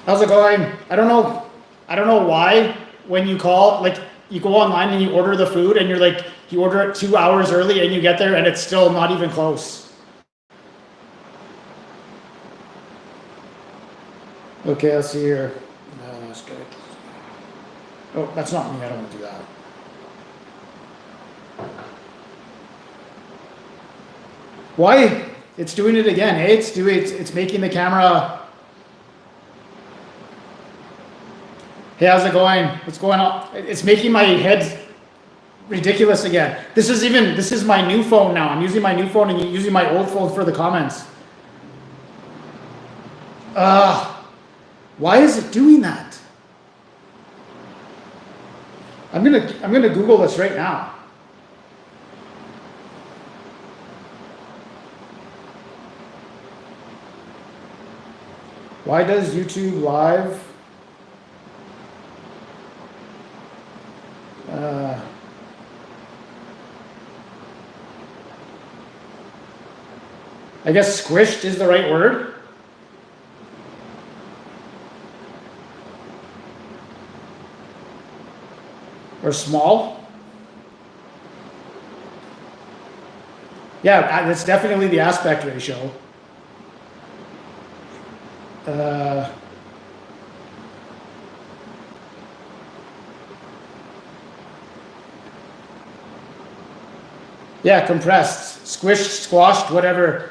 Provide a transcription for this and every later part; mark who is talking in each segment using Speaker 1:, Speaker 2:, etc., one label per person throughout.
Speaker 1: How's it going? I don't know why when you call, like you go online and you order the food and you're like, you order it 2 hours early and you get there and it's still not even close. Okay, let's see here. Oh, that's not me. I don't want to do that. Why? It's doing it again. Hey, it's making the camera. Hey, how's it going? What's going on? It's making my head ridiculous again. This is my new phone now. I'm using my new phone and using my old phone for the comments. Why is it doing that? I'm gonna Google this right now. Why does YouTube Live I guess squished is the right word. Or small. Yeah, that's definitely the aspect ratio. Yeah, compressed, squished, squashed, whatever.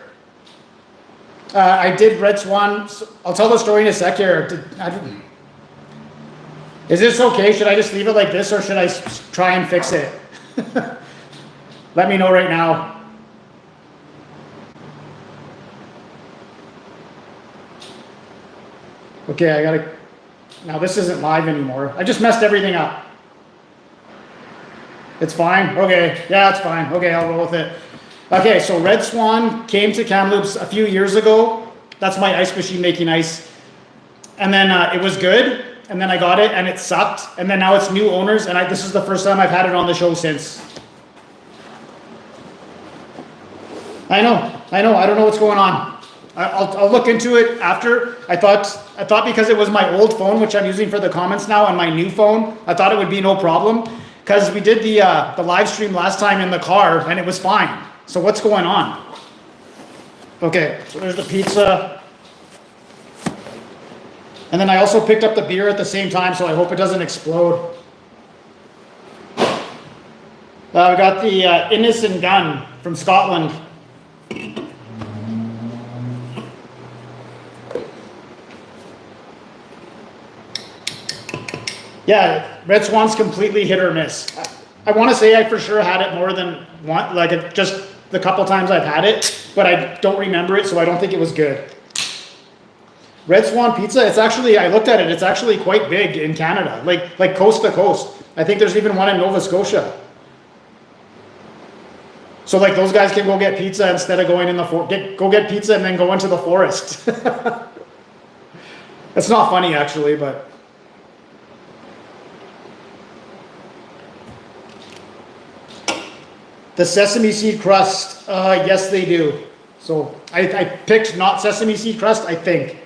Speaker 1: I did Red Swan. I'll tell the story in a sec here. Is this okay? Should I just leave it like this or should I try and fix it? Let me know right now. Okay, now this isn't live anymore. I just messed everything up. It's fine? Okay, yeah, it's fine. Okay, I'll roll with it. Okay, so Red Swan came to Kamloops a few years ago. That's my ice machine making ice. And then it was good. And then I got it and it sucked. And then now it's new owners. And this is the first time I've had it on the show since. I know. I don't know what's going on. I'll look into it after. I thought because it was my old phone, which I'm using for the comments now, and my new phone, I thought it would be no problem. Because we did the live stream last time in the car and it was fine. So what's going on? Okay, so there's the pizza. And then I also picked up the beer at the same time, so I hope it doesn't explode. We got the Innocent Gun from Scotland. Yeah, Red Swan's completely hit or miss. I want to say I for sure had it more than one, like just the couple times I've had it, but I don't remember it, so I don't think it was good. Red Swan pizza, it's actually, I looked at it, it's actually quite big in Canada, like coast to coast. I think there's even one in Nova Scotia. So like those guys can go get pizza instead of going in the go get pizza and then go into the forest. It's not funny actually, but. The sesame seed crust, yes they do. So I picked not sesame seed crust, I think.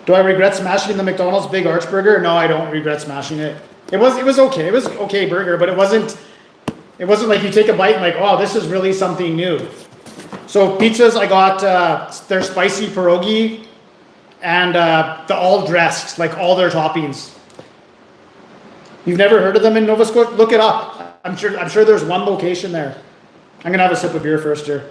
Speaker 1: Do I regret smashing the McDonald's Big Arch Burger? No, I don't regret smashing it. It was okay. It was okay burger, but it wasn't like you take a bite and like, oh, this is really something new. So pizzas, I got their spicy pierogi and the all dressed, like all their toppings. You've never heard of them in Nova Scotia? Look it up. I'm sure there's one location there. I'm gonna have a sip of beer first here.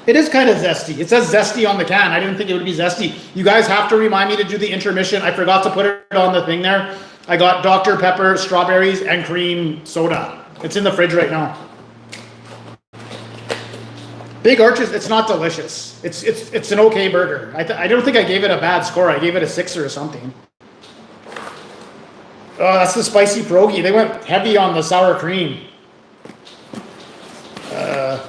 Speaker 1: It is kind of zesty. It says zesty on the can. I didn't think it would be zesty. You guys have to remind me to do the intermission. I forgot to put it on the thing there. I got Dr. Pepper, strawberries, and cream soda. It's in the fridge right now. Big Arches, it's not delicious. It's an okay burger. I don't think I gave it a bad score. I gave it a 6 or something. Oh, that's the spicy pierogi. They went heavy on the sour cream. I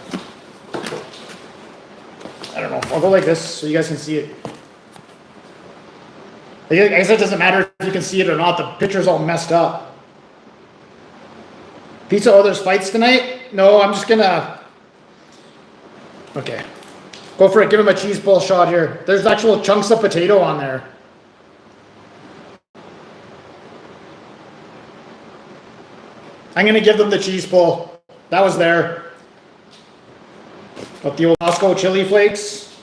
Speaker 1: don't know. I'll go like this so you guys can see it. I guess it doesn't matter if you can see it or not. The picture's all messed up. Pizza, oh, there's fights tonight? No, I'm just gonna... Okay. Go for it. Give him a cheese pull shot here. There's actual chunks of potato on there. I'm gonna give them the cheese pull. That was there. Got the old Costco chili flakes.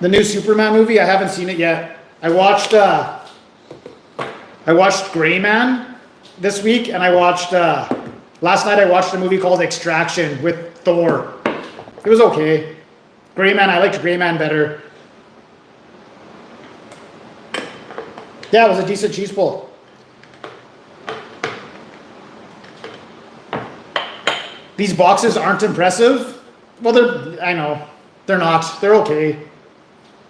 Speaker 1: The new Superman movie, I haven't seen it yet. I watched Gray Man this week, and I watched last night I watched a movie called Extraction with Thor. It was okay. Gray Man, I liked Gray Man better. Yeah, it was a decent cheese pull. These boxes aren't impressive. Well, I know. They're not. They're okay.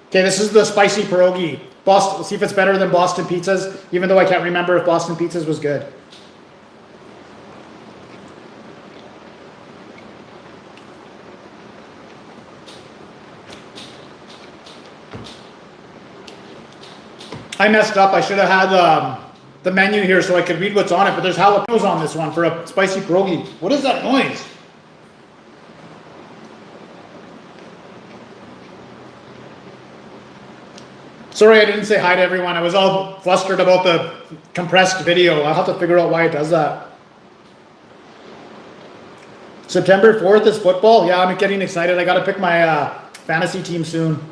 Speaker 1: Okay, this is the spicy pierogi. Boston, see if it's better than Boston pizzas, even though I can't remember if Boston pizzas was good. I messed up. I should have had the menu here so I could read what's on it, but there's jalapenos on this one for a spicy pierogi. What is that noise? Sorry I didn't say hi to everyone. I was all flustered about the compressed video. I'll have to figure out why it does that. September 4th is football. Yeah, I'm getting excited. I got to pick my fantasy team soon.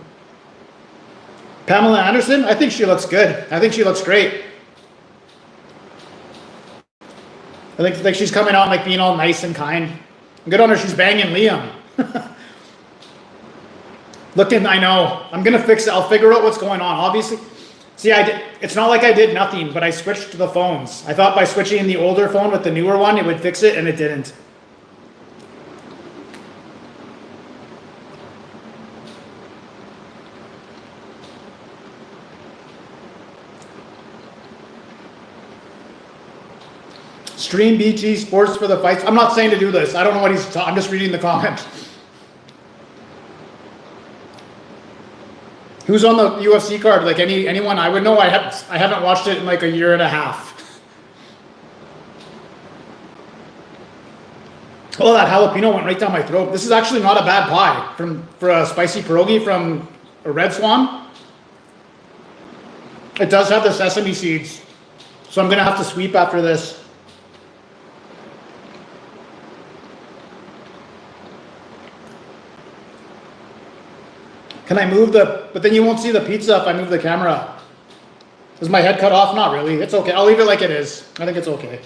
Speaker 1: Pamela Anderson, I think she looks good. I think she looks great. I think like she's coming out like being all nice and kind. Good on her. She's banging Liam. Looking, I know. I'm gonna fix it. I'll figure out what's going on. Obviously, see, it's not like I did nothing, but I switched to the phones. I thought by switching the older phone with the newer one, it would fix it, and it didn't. Stream BG Sports for the fights. I'm not saying to do this. I don't know what he's talking. I'm just reading the comment. Who's on the UFC card? Like anyone I would know? I haven't watched it in like a year and a half. Oh, that jalapeno went right down my throat. This is actually not a bad pie for a spicy pierogi from a Red Swan. It does have the sesame seeds, so I'm gonna have to sweep after this. Can I move but then you won't see the pizza if I move the camera. Is my head cut off? Not really. It's okay. I'll leave it like it is. I think it's okay.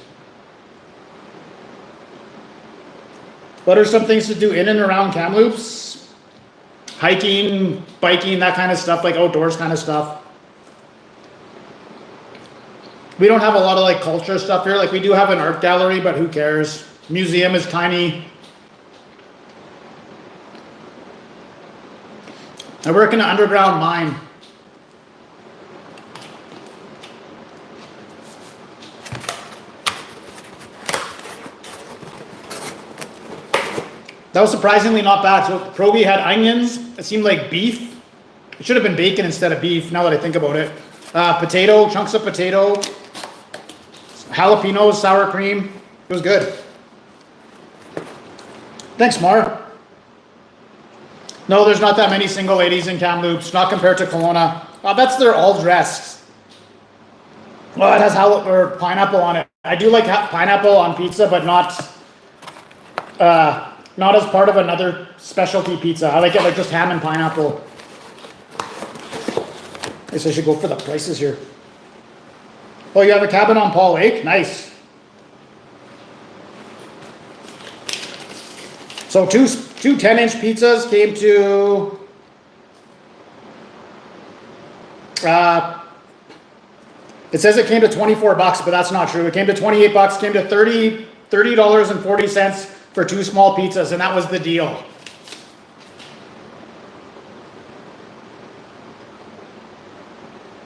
Speaker 1: What are some things to do in and around Kamloops? Hiking, biking, that kind of stuff, like outdoors kind of stuff. We don't have a lot of like culture stuff here. Like we do have an art gallery, but who cares? Museum is tiny. I work in an underground mine. That was surprisingly not bad. So pierogi had onions. It seemed like beef. It should have been bacon instead of beef, now that I think about it. Potato, chunks of potato. Jalapenos, sour cream. It was good. Thanks, Mar. No, there's not that many single ladies in Kamloops, not compared to Kelowna. That's they're all dressed. Well, it has pineapple on it. I do like pineapple on pizza, but not as part of another specialty pizza. I like it like just ham and pineapple. I guess I should go for the prices here. Oh, you have a cabin on Paul Lake? Nice. So two 10-inch pizzas came to it says it came to $24, but that's not true. It came to $28, came to $30.40 for two small pizzas, and that was the deal.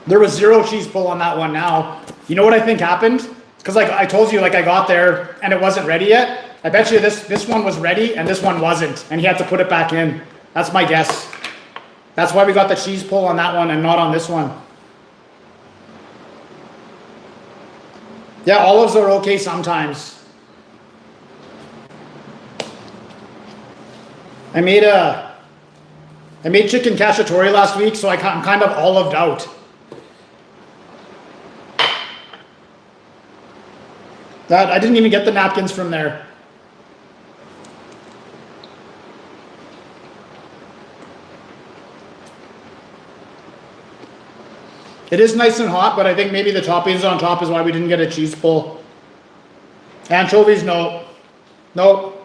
Speaker 1: There was zero cheese pull on that one now. You know what I think happened? Because like I told you, like I got there and it wasn't ready yet. I bet you this one was ready and this one wasn't, and he had to put it back in. That's my guess. That's why we got the cheese pull on that one and not on this one. Yeah, olives are okay sometimes. I made chicken cacciatore last week, so I'm kind of olived out. That I didn't even get the napkins from there. It is nice and hot, but I think maybe the toppings on top is why we didn't get a cheese pull. Anchovies, no. Nope.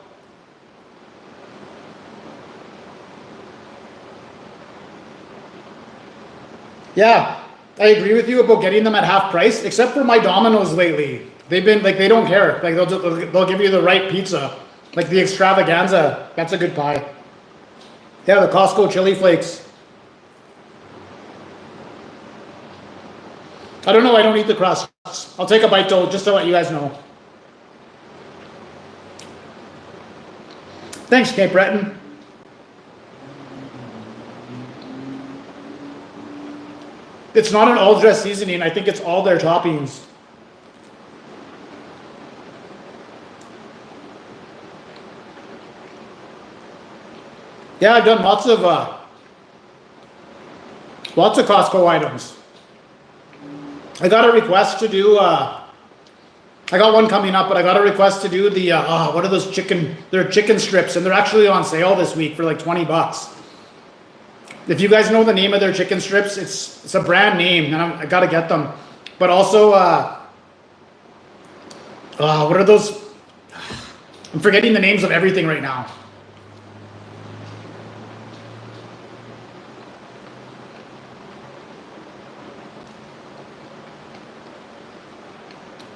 Speaker 1: Yeah, I agree with you about getting them at half price, except for my Domino's lately. They've been, like, they don't care. Like, they'll give you the right pizza. Like the extravaganza, that's a good pie. Yeah, the Costco chili flakes. I don't know, I don't eat the crust. I'll take a bite though, just to let you guys know. Thanks, Cape Breton. It's not an all-dress seasoning, I think it's all their toppings. Yeah, I've done lots of Costco items. I got a request to do, I got one coming up, but I got a request to do the, what are those they're chicken strips, and they're actually on sale this week for like 20 bucks. If you guys know the name of their chicken strips, it's a brand name, and I gotta get them. But also, what are those? I'm forgetting the names of everything right now.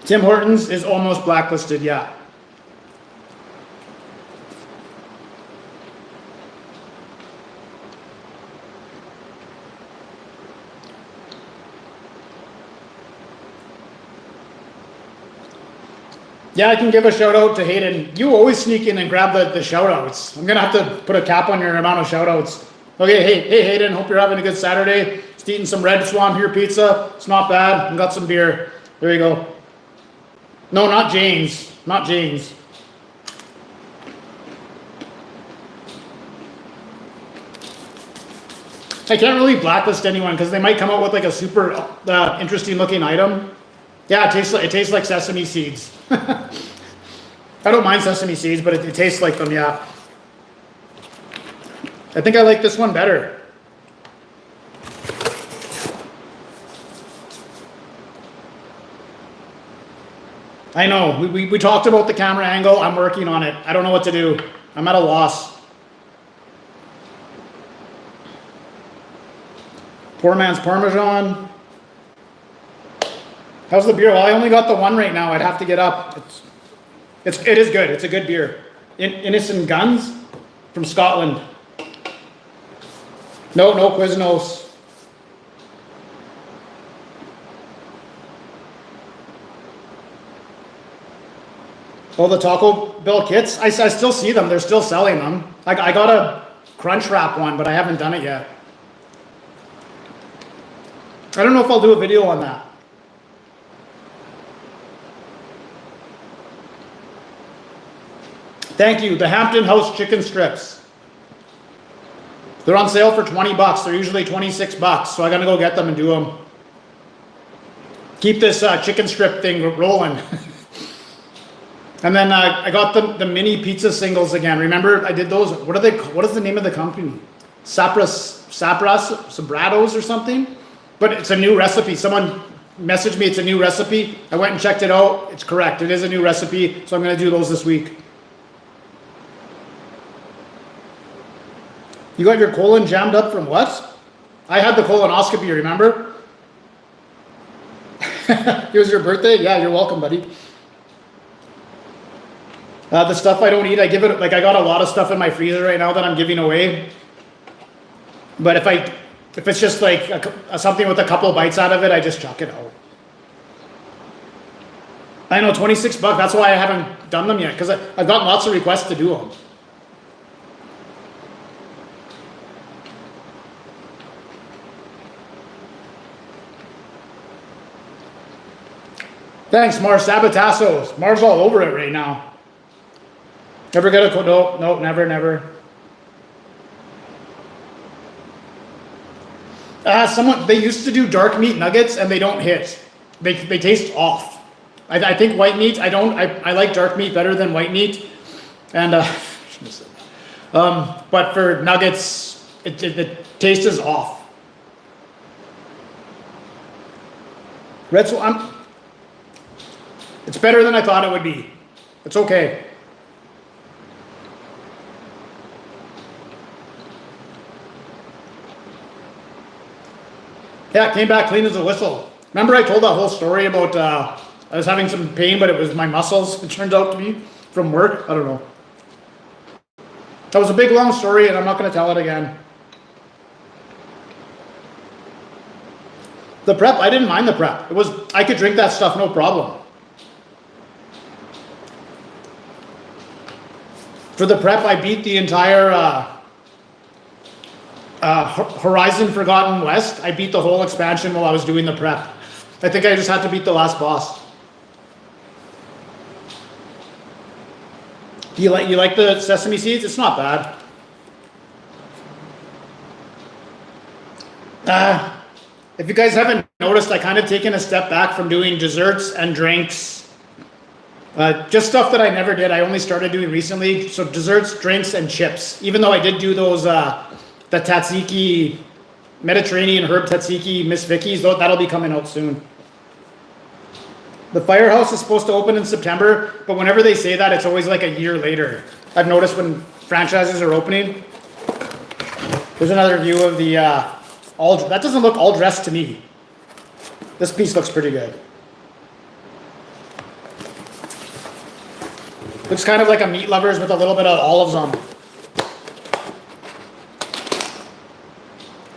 Speaker 1: Tim Hortons is almost blacklisted, yeah. Yeah, I can give a shout out to Hayden. You always sneak in and grab the shout outs. I'm gonna have to put a cap on your amount of shout outs. Okay, hey Hayden, hope you're having a good Saturday. Just eating some red Swan beer pizza. It's not bad. And got some beer. There you go. No, not James. Not James. I can't really blacklist anyone because they might come out with like a super interesting looking item. Yeah, it tastes like sesame seeds. I don't mind sesame seeds, but it tastes like them, yeah. I think I like this one better. I know, we talked about the camera angle. I'm working on it. I don't know what to do. I'm at a loss. Poor man's Parmesan. How's the beer? Well, I only got the one right now. I'd have to get up. It is good. It's a good beer. Innocent Guns from Scotland. No Quiznos. Oh, the Taco Bell kits? I still see them. They're still selling them. I got a Crunch Wrap one, but I haven't done it yet. I don't know if I'll do a video on that. Thank you. The Hampton House chicken strips. They're on sale for 20 bucks. They're usually 26 bucks, so I gotta go get them and do them. Keep this chicken strip thing rolling. And then I got the mini pizza singles again. Remember, I did those. What is the name of the company? Sabrados or something? But it's a new recipe. Someone messaged me, it's a new recipe. I went and checked it out. It's correct. It is a new recipe. So I'm going to do those this week. You got your colon jammed up from what? I had the colonoscopy, remember? It was your birthday? Yeah, you're welcome, buddy. The stuff I don't eat, I give it, like I got a lot of stuff in my freezer right now that I'm giving away. But if it's just like something with a couple bites out of it, I just chuck it out. I know, 26 bucks, that's why I haven't done them yet, because I've gotten lots of requests to do them. Thanks, Mars Sabatassos. Mars all over it right now. Never get a no, never. They used to do dark meat nuggets and they don't hit. They taste off. I think white meat, I like dark meat better than white meat. And, but for nuggets, the taste is off. Red Swan, it's better than I thought it would be. It's okay. Yeah, it came back clean as a whistle. Remember I told that whole story about I was having some pain, but it was my muscles, it turned out to be, from work? I don't know. That was a big, long story, and I'm not going to tell it again. The prep, I didn't mind the prep. I could drink that stuff, no problem. For the prep, I beat the entire Horizon Forgotten West. I beat the whole expansion while I was doing the prep. I think I just had to beat the last boss. You like the sesame seeds? It's not bad. If you guys haven't noticed, I kind of taken a step back from doing desserts and drinks. Just stuff that I never did. I only started doing recently. So desserts, drinks, and chips. Even though I did do those, the tzatziki, Mediterranean herb tzatziki, Miss Vicky's, that'll be coming out soon. The firehouse is supposed to open in September, but whenever they say that, it's always like a year later. I've noticed when franchises are opening. There's another view of the, that doesn't look all dressed to me. This piece looks pretty good. Looks kind of like a meat lovers with a little bit of olives on.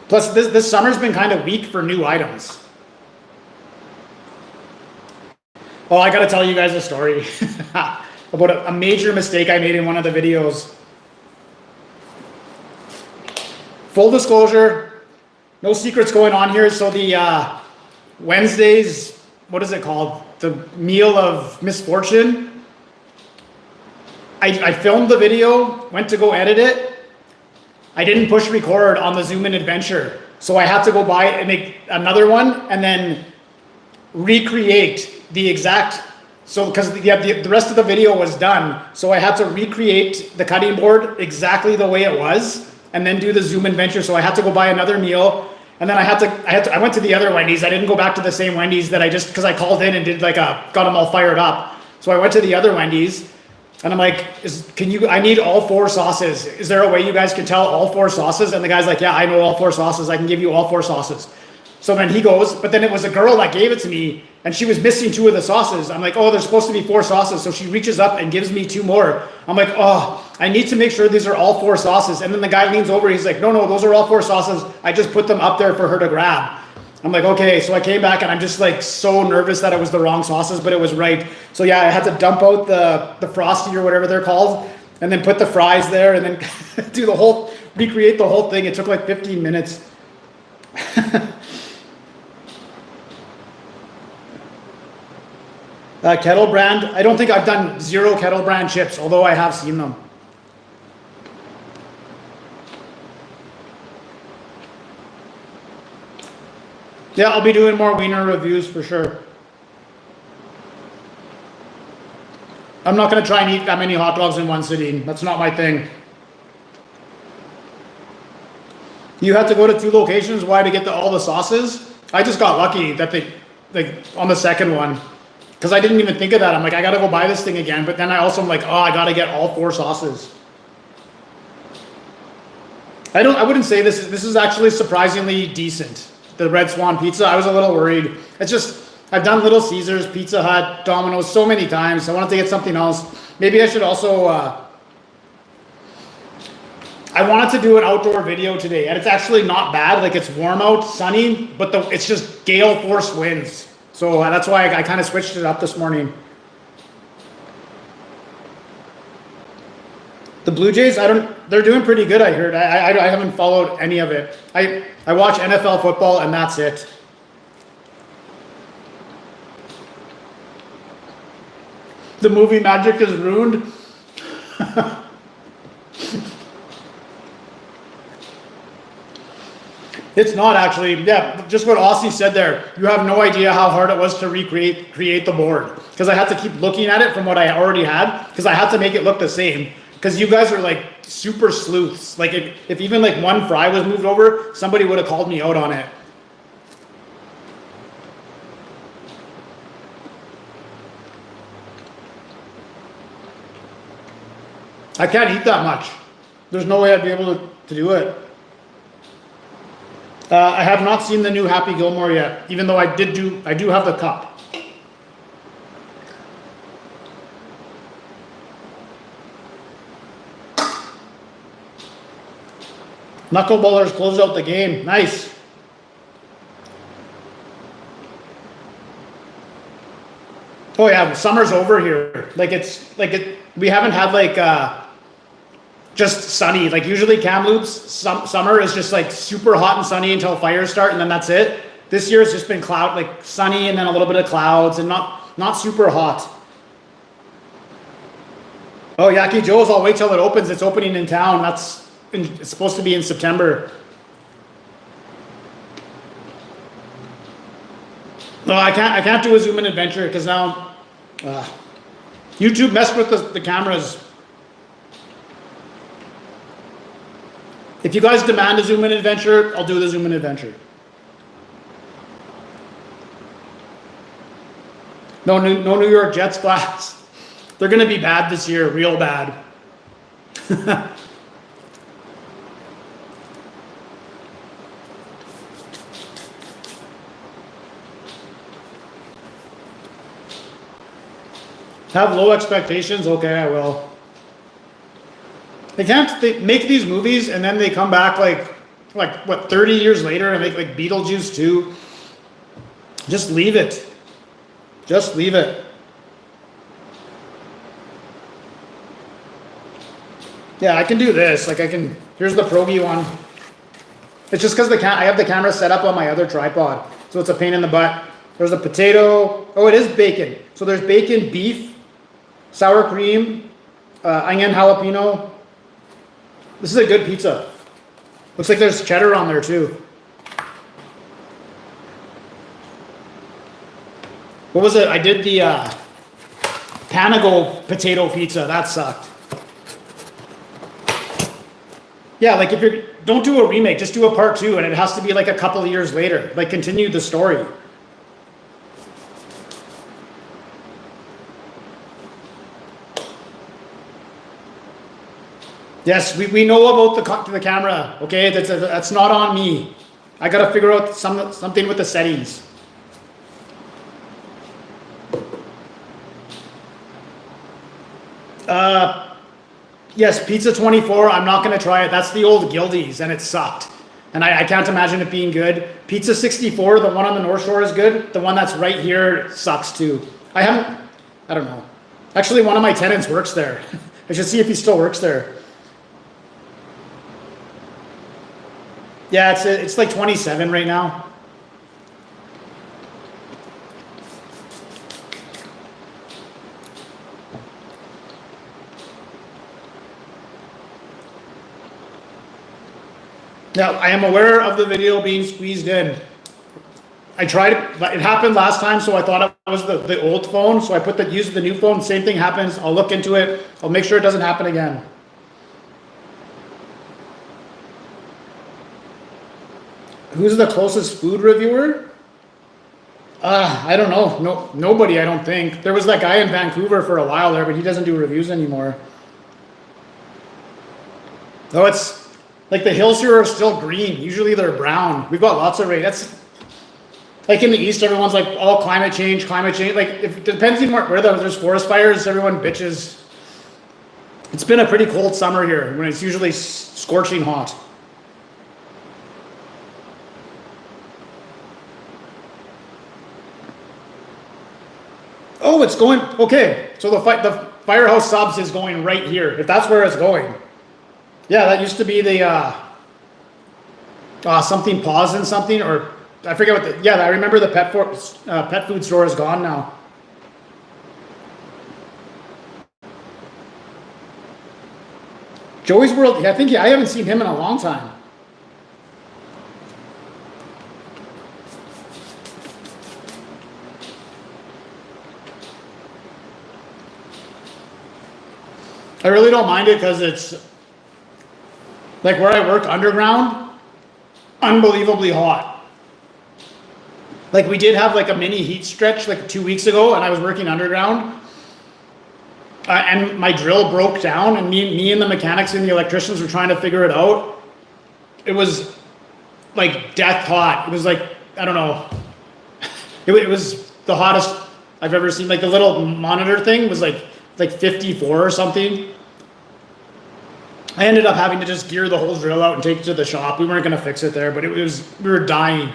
Speaker 1: Plus, this summer's been kind of weak for new items. Oh, I gotta tell you guys a story about a major mistake I made in one of the videos. Full disclosure, no secrets going on here. So the Wednesdays, what is it called? The meal of misfortune. I filmed the video, went to go edit it. I didn't push record on the Zoom In Adventure. So I had to go buy and make another one and then recreate the exact, so because the rest of the video was done, so I had to recreate the cutting board exactly the way it was and then do the Zoom Adventure. So I had to go buy another meal, and then I went to the other Wendy's. I didn't go back to the same Wendy's that I just, because I called in and did got them all fired up. So I went to the other Wendy's and I'm like, I need all 4 sauces. Is there a way you guys can tell all 4 sauces? And the guy's like, yeah, I know all 4 sauces. I can give you all 4 sauces. So then he goes, but then it was a girl that gave it to me and she was missing 2 of the sauces. I'm like, oh, there's supposed to be 4 sauces. So she reaches up and gives me 2 more. I'm like, oh, I need to make sure these are all 4 sauces. And then the guy leans over, he's like, no, those are all 4 sauces. I just put them up there for her to grab. I'm like, okay. So I came back and I'm just like so nervous that it was the wrong sauces, but it was right. So yeah, I had to dump out the Frosty or whatever they're called and then put the fries there and then recreate the whole thing. It took like 15 minutes. Kettle brand, I don't think I've done 0 Kettle brand chips, although I have seen them. Yeah, I'll be doing more wiener reviews for sure. I'm not going to try and eat that many hot dogs in one sitting. That's not my thing. You had to go to 2 locations. Why? To get all the sauces? I just got lucky that on the second one. Because I didn't even think of that. I'm like, I got to go buy this thing again. But then I also am like, oh, I got to get all 4 sauces. I wouldn't say this is actually surprisingly decent. The Red Swan pizza, I was a little worried. It's just, I've done Little Caesars, Pizza Hut, Domino's so many times. I wanted to get something else. Maybe I should also, I wanted to do an outdoor video today. And it's actually not bad. Like it's warm out, sunny, but it's just gale force winds. So that's why I kind of switched it up this morning. The Blue Jays, they're doing pretty good, I heard. I haven't followed any of it. I watch NFL football and that's it. The movie magic is ruined. It's not actually, yeah, just what Aussie said there. You have no idea how hard it was to create the board. Because I had to keep looking at it from what I already had, because I had to make it look the same. Because you guys are like super sleuths. Like if even like one fry was moved over, somebody would have called me out on it. I can't eat that much. There's no way I'd be able to do it. I have not seen the new Happy Gilmore yet, even though I do have the cup. Knuckleballers closed out the game. Nice. Oh yeah, summer's over here. Like we haven't had like just sunny. Like usually Kamloops summer is just like super hot and sunny until fires start, and then that's it. This year it's just been like sunny and then a little bit of clouds and not super hot. Oh, Yaki Joe's, I'll wait till it opens. It's opening in town. It's supposed to be in September. No, I can't do a zoom in adventure because now YouTube messed with the cameras. If you guys demand a zoom in adventure, I'll do the zoom in adventure. No New York Jets glass. They're gonna be bad this year, real bad. Have low expectations? Okay, I will. They make these movies and then they come back like what, 30 years later and make like Beetlejuice 2. Just leave it. Just leave it. Yeah, I can do this. Like here's the Progi one. It's just because I have the camera set up on my other tripod. So it's a pain in the butt. There's a potato. Oh, it is bacon. So there's bacon, beef, sour cream, onion, jalapeno. This is a good pizza. Looks like there's cheddar on there too. What was it? I did the Panago potato pizza. That sucked. Yeah, like don't do a remake, just do a part 2, and it has to be like a couple of years later. Like continue the story. Yes, we know about the camera. Okay, that's not on me. I gotta figure out something with the settings. Yes, Pizza 24. I'm not gonna try it. That's the old Gildies, and it sucked. And I can't imagine it being good. Pizza 64, the one on the North Shore, is good. The one that's right here sucks too. I don't know. Actually, one of my tenants works there. I should see if he still works there. Yeah, it's like 27 right now. Now, I am aware of the video being squeezed in. I tried it happened last time, so I thought it was the old phone, so I used the new phone. Same thing happens. I'll look into it. I'll make sure it doesn't happen again. Who's the closest food reviewer? I don't know. No, nobody, I don't think. There was that guy in Vancouver for a while there, but he doesn't do reviews anymore. No, it's like the hills here are still green. Usually they're brown. We've got lots of rain. That's like in the east, everyone's like, oh, climate change. Like, if it depends on where there's forest fires, everyone bitches. It's been a pretty cold summer here when it's usually scorching hot. Oh, it's going, okay. So the Firehouse Subs is going right here, if that's where it's going. Yeah, that used to be the, something Paws and something, or I forget what I remember the pet food store is gone now. Joey's World, I haven't seen him in a long time. I really don't mind it because it's like where I work underground, unbelievably hot. Like we did have like a mini heat stretch like 2 weeks ago, and I was working underground, and my drill broke down, and me and the mechanics and the electricians were trying to figure it out. It was like death hot. It was like, I don't know. It was the hottest I've ever seen. Like the little monitor thing was like 54 or something. I ended up having to just gear the whole drill out and take it to the shop. We weren't going to fix it there, but we were dying.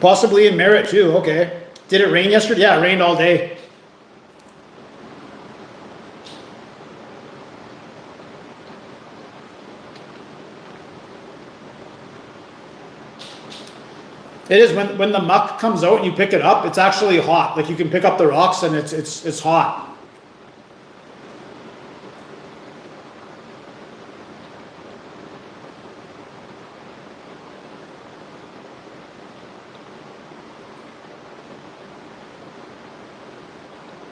Speaker 1: Possibly in Merritt too. Okay. Did it rain yesterday? Yeah, it rained all day. It is when the muck comes out and you pick it up, it's actually hot. Like you can pick up the rocks and it's hot.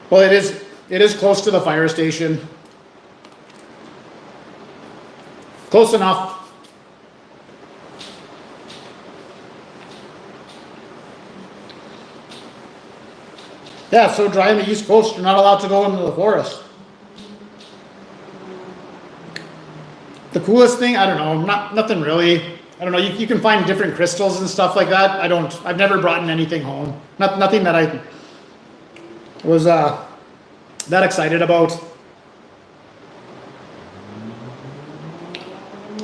Speaker 1: Well, it is close to the fire station. Close enough. Yeah, so dry on the East Coast, you're not allowed to go into the forest. The coolest thing, I don't know, nothing really. I don't know, you can find different crystals and stuff like that. I've never brought in anything home. Nothing that I was that excited about.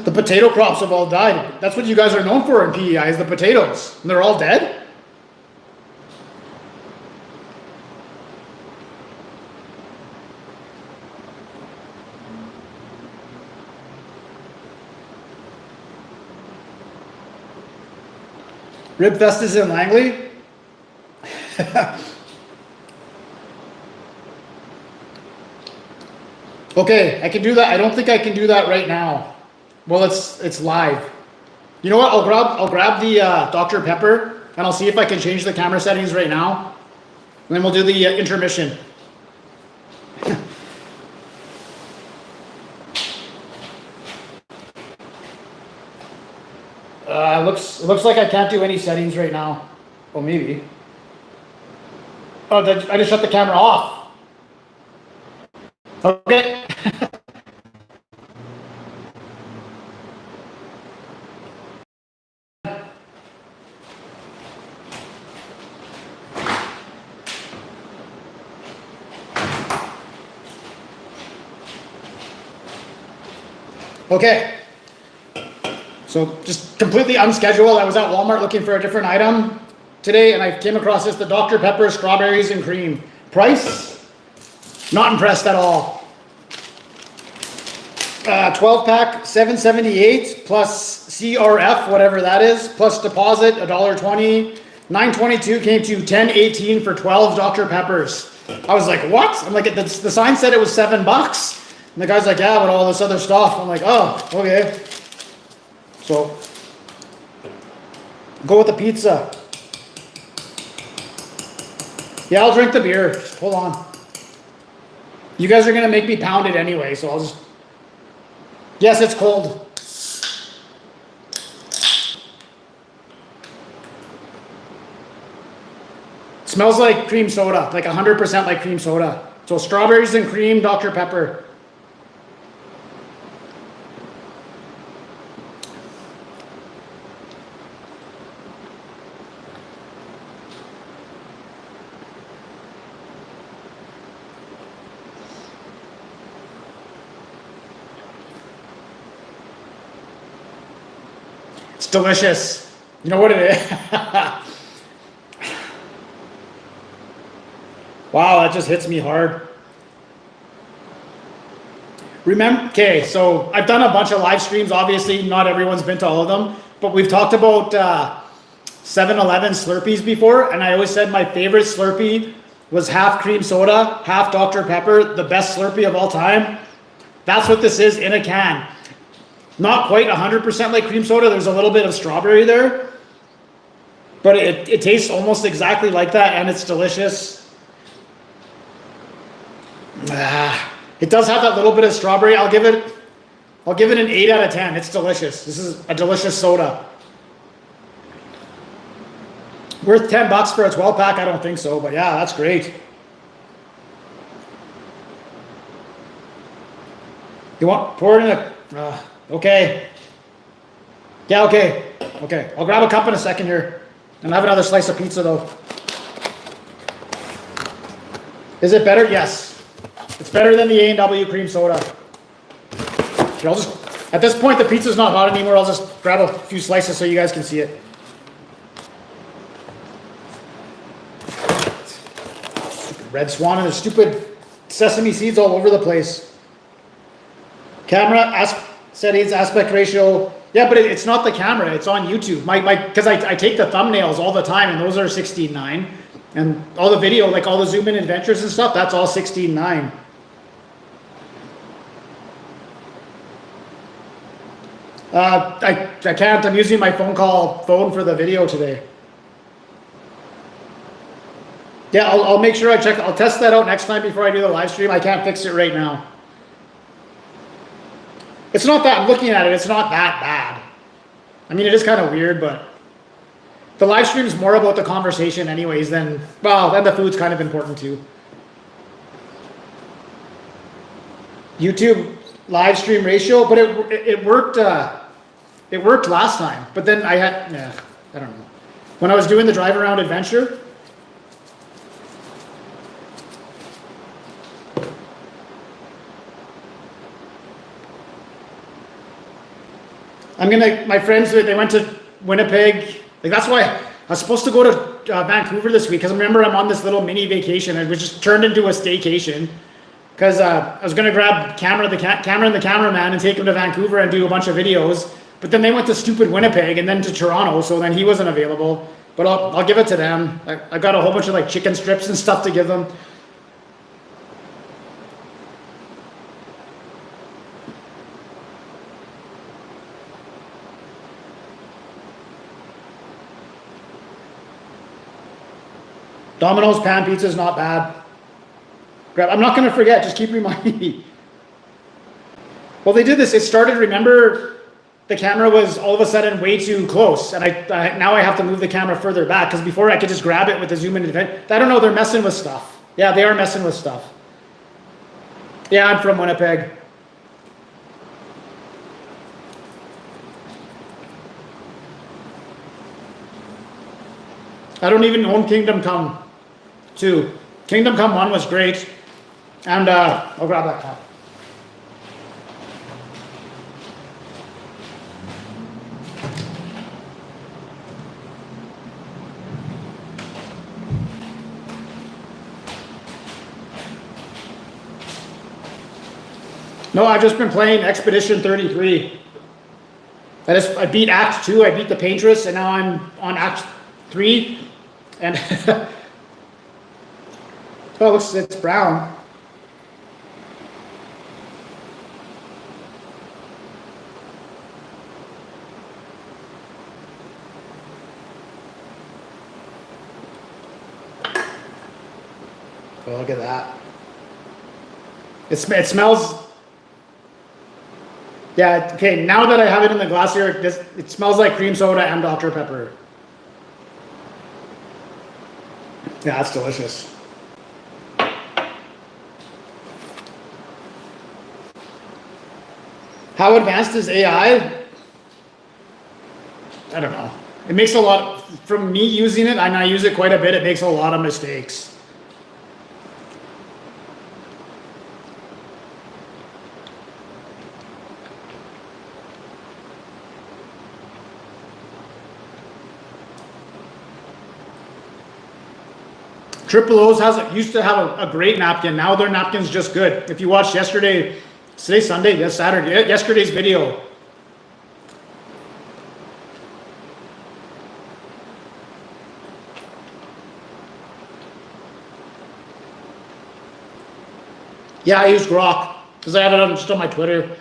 Speaker 1: The potato crops have all died. That's what you guys are known for in PEI, is the potatoes. And they're all dead? Ribfest is in Langley? Okay, I can do that. I don't think I can do that right now. Well, it's live. You know what? I'll grab the Dr. Pepper and I'll see if I can change the camera settings right now. And then we'll do the intermission. Looks like I can't do any settings right now. Well, maybe. Oh, I just shut the camera off. Okay. Okay. So just completely unscheduled. I was at Walmart looking for a different item today, and I came across this, the Dr. Pepper strawberries and cream. Price? Not impressed at all. 12 pack, $7.78 plus CRF, whatever that is, plus deposit, $1.20. $9.22 came to $10.18 for 12 Dr. Peppers. I was like, what? I'm like, the sign said it was $7. And the guy's like, yeah, but all this other stuff. I'm like, oh, okay. So, go with the pizza. Yeah, I'll drink the beer. Just hold on. You guys are going to make me pound it anyway, so I'll just... Yes, it's cold. Smells like cream soda, like 100% like cream soda. So strawberries and cream, Dr. Pepper. It's delicious. You know what it is? Wow, that just hits me hard. Remember, okay, so I've done a bunch of live streams. Obviously, not everyone's been to all of them, but we've talked about 7-Eleven Slurpees before, and I always said my favorite Slurpee was half cream soda, half Dr. Pepper, the best Slurpee of all time. That's what this is in a can. Not quite 100% like cream soda. There's a little bit of strawberry there, but it tastes almost exactly like that, and it's delicious. It does have that little bit of strawberry. I'll give it an 8 out of 10. It's delicious. This is a delicious soda. Worth $10 for a 12 pack? I don't think so, but yeah, that's great. You want pour it in a okay. Yeah, okay. Okay. I'll grab a cup in a second here. And I have another slice of pizza though. Is it better? Yes. It's better than the A&W cream soda. Here, I'll just, at this point the pizza's not hot anymore. I'll just grab a few slices so you guys can see it. Stupid red Swan and the stupid sesame seeds all over the place. Camera settings, aspect ratio. Yeah, but it's not the camera. It's on YouTube. Because I take the thumbnails all the time, and those are 16:9, and all the video, like all the zoom in adventures and stuff, that's all 16:9. I can't. I'm using my phone for the video today. Yeah, I'll make sure I check. I'll test that out next time before I do the live stream. I can't fix it right now. It's not that, I'm looking at it, it's not that bad. I mean, it is kind of weird, but the live stream is more about the conversation anyways than, well, then the food's kind of important too. YouTube live stream ratio, but it worked last time, but then I don't know. When I was doing the drive around adventure, my friends, they went to Winnipeg. Like, that's why I was supposed to go to Vancouver this week, because I remember I'm on this little mini vacation, and it was just turned into a staycation. Because I was going to grab Cameron and the cameraman and take him to Vancouver and do a bunch of videos. But then they went to stupid Winnipeg and then to Toronto, so then he wasn't available. But I'll give it to them. I got a whole bunch of like chicken strips and stuff to give them. Domino's pan pizza is not bad. I'm not going to forget. Just keep reminding me. Well, they did this. It started, remember, the camera was all of a sudden way too close. And now I have to move the camera further back, because before I could just grab it with the zoom in event. I don't know. They're messing with stuff. Yeah, they are messing with stuff. Yeah, I'm from Winnipeg. I don't even own Kingdom Come 2. Kingdom Come 1 was great. And I'll grab that cup. No, I've just been playing Expedition 33. I beat Act 2, I beat the Paintress, and now I'm on Act 3. And oh, it's brown. Oh, look at that. It smells. Yeah, okay, now that I have it in the glass here, it smells like cream soda and Dr. Pepper. Yeah, that's delicious. How advanced is AI? I don't know. It makes a lot, from me using it, and I use it quite a bit, it makes a lot of mistakes. Triple O's used to have a great napkin. Now their napkin's just good. If you watched today's Sunday, yes, Saturday, yesterday's video. Yeah, I use Grok because I have it just on my Twitter.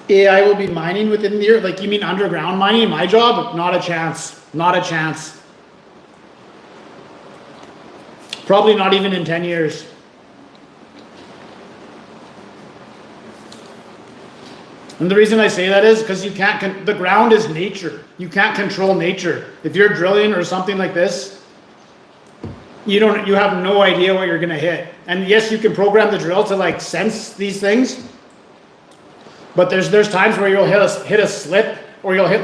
Speaker 1: AI will be mining within the year. Like, you mean underground mining? My job? Not a chance. Not a chance. Probably not even in 10 years. And the reason I say that is because you can't, the ground is nature. You can't control nature. If you're drilling or something like this, you have no idea what you're gonna hit. And yes, you can program the drill to like sense these things, but there's times where you'll hit a slip, or you'll hit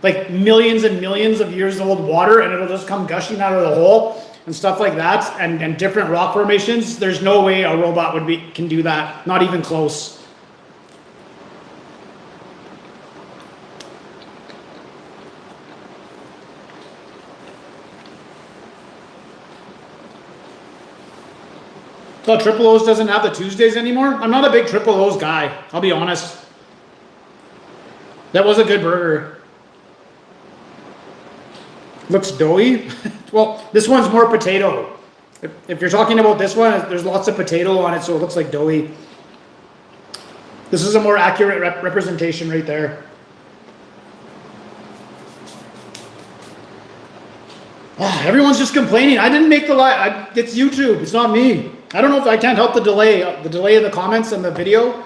Speaker 1: like millions and millions of years old water, and it'll just come gushing out of the hole and stuff like that, and different rock formations. There's no way a robot can do that, not even close. So Triple O's doesn't have the Tuesdays anymore? I'm not a big Triple O's guy, I'll be honest. That was a good burger. Looks doughy. Well, this one's more potato. If you're talking about this one, there's lots of potato on it, so it looks like doughy. This is a more accurate representation right there. Oh, everyone's just complaining. I didn't make the live. It's YouTube. It's not me. I don't know if I can't help the delay of the comments and the video.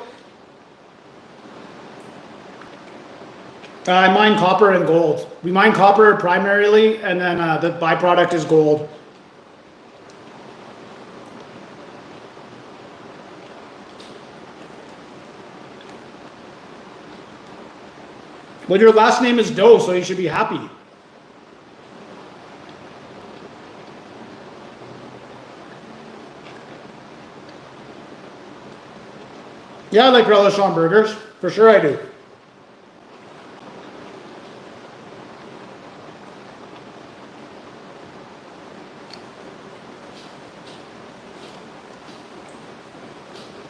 Speaker 1: I mine copper and gold. We mine copper primarily, and then the byproduct is gold. Well, your last name is Doe, so you should be happy. Yeah, I like relish on burgers. For sure I do.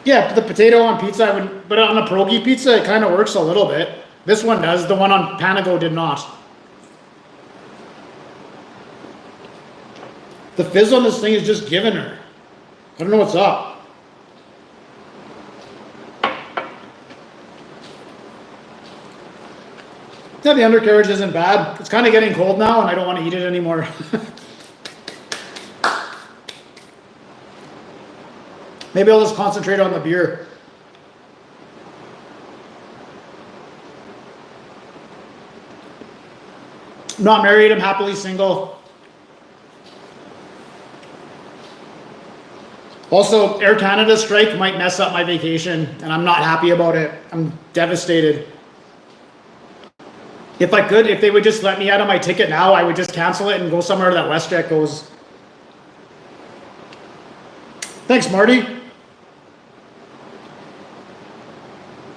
Speaker 1: Yeah, the potato on pizza, I would, but on a pierogi pizza, it kind of works a little bit. This one does. The one on Panago did not. The fizz on this thing is just giving her. I don't know what's up. Yeah, the undercarriage isn't bad. It's kind of getting cold now, and I don't want to eat it anymore. Maybe I'll just concentrate on the beer. I'm not married, I'm happily single. Also, Air Canada strike might mess up my vacation, and I'm not happy about it. I'm devastated. If I could, if they would just let me out of my ticket now, I would just cancel it and go somewhere that WestJet goes. Thanks, Marty.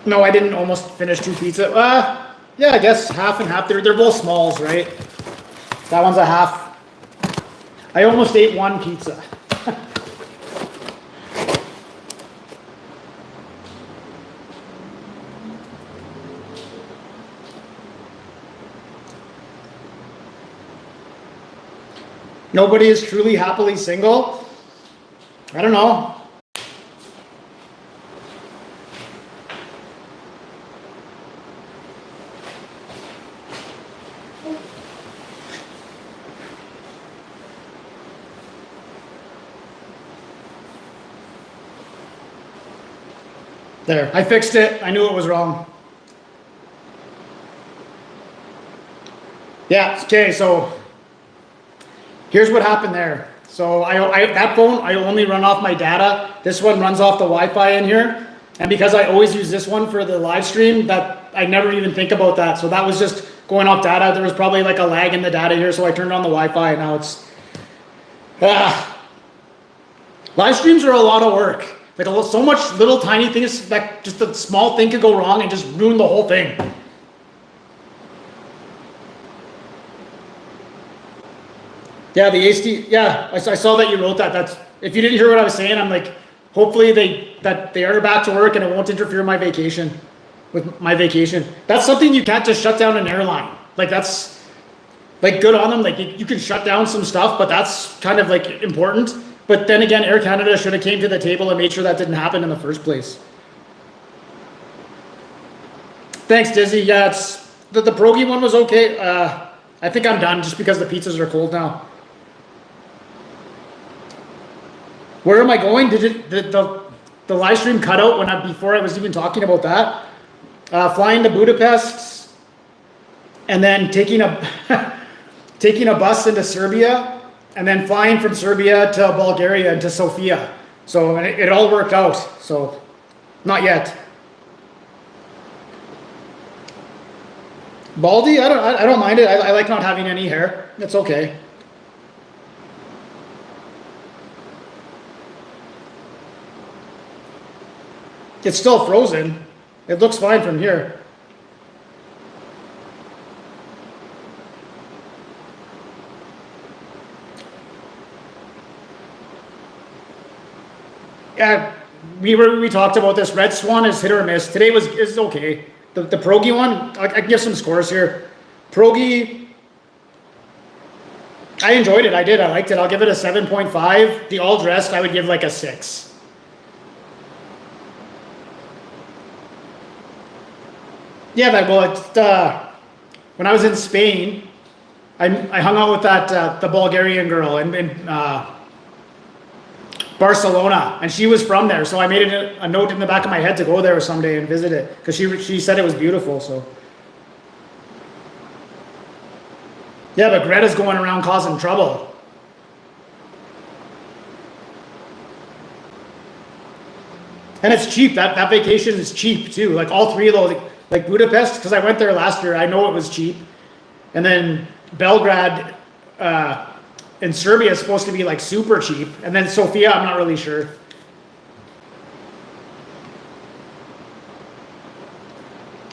Speaker 1: No, I didn't almost finish 2 pizza. Yeah, I guess half and half. They're both smalls, right? That one's a half. I almost ate 1 pizza. Nobody is truly happily single? I don't know. There, I fixed it. I knew it was wrong. Yeah, okay, so here's what happened there. So that phone, I only run off my data. This one runs off the Wi-Fi in here. And because I always use this one for the live stream, that I never even think about that. So that was just going off data. There was probably like a lag in the data here, so I turned on the Wi-Fi, and now it's... Live streams are a lot of work. Like so much little tiny things that just a small thing could go wrong and just ruin the whole thing. Yeah, the HD. Yeah, I saw that you wrote that. That's, if you didn't hear what I was saying, I'm like, hopefully they are back to work and it won't interfere with my vacation. That's something you can't just shut down an airline. Like that's like good on them. Like you can shut down some stuff, but that's kind of like important. But then again, Air Canada should have came to the table and made sure that didn't happen in the first place. Thanks, Dizzy. Yeah, it's the pierogi one was okay. I think I'm done just because the pizzas are cold now. Where am I going? Did it, the live stream cut out before I was even talking about that? Flying to Budapest and then taking a taking a bus into Serbia and then flying from Serbia to Bulgaria and to Sofia. So it all worked out. So not yet. Baldy? I don't mind it. I like not having any hair. It's okay. It's still frozen. It looks fine from here. Yeah, we talked about this. Red Swan is hit or miss. Today is okay. The Progi one, I can give some scores here. Progi, I enjoyed it. I did. I liked it. I'll give it a 7.5. The all dressed, I would give like a 6. Yeah, well, when I was in Spain, I hung out with the Bulgarian girl in Barcelona, and she was from there, so I made a note in the back of my head to go there someday and visit it, because she said it was beautiful. So yeah, but Greta's going around causing trouble. And it's cheap. That vacation is cheap too. Like all three of those, like Budapest, because I went there last year. I know it was cheap, and then Belgrade. In Serbia is supposed to be like super cheap, and then Sofia, I'm not really sure.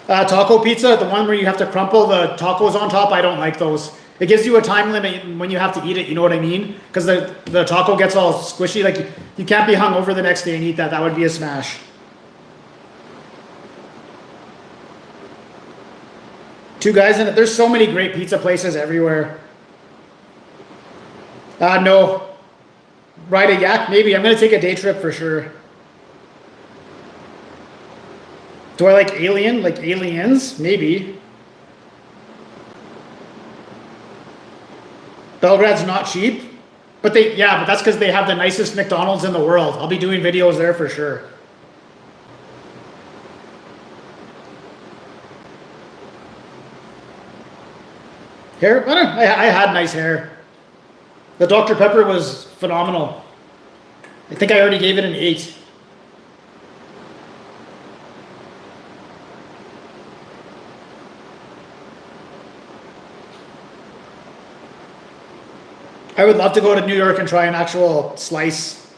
Speaker 1: Taco pizza, the one where you have to crumple the tacos on top, I don't like those. It gives you a time limit when you have to eat it, you know what I mean? Because the taco gets all squishy, like you can't be hung over the next day and eat that. That would be a smash. Two guys in it. There's so many great pizza places everywhere. No. Ride a yak? Maybe. I'm going to take a day trip for sure. Do I like Alien? Like Aliens? Maybe. Belgrade's not cheap. But that's because they have the nicest McDonald's in the world. I'll be doing videos there for sure. Hair? I had nice hair. The Dr. Pepper was phenomenal. I think I already gave it an 8. I would love to go to New York and try an actual slice.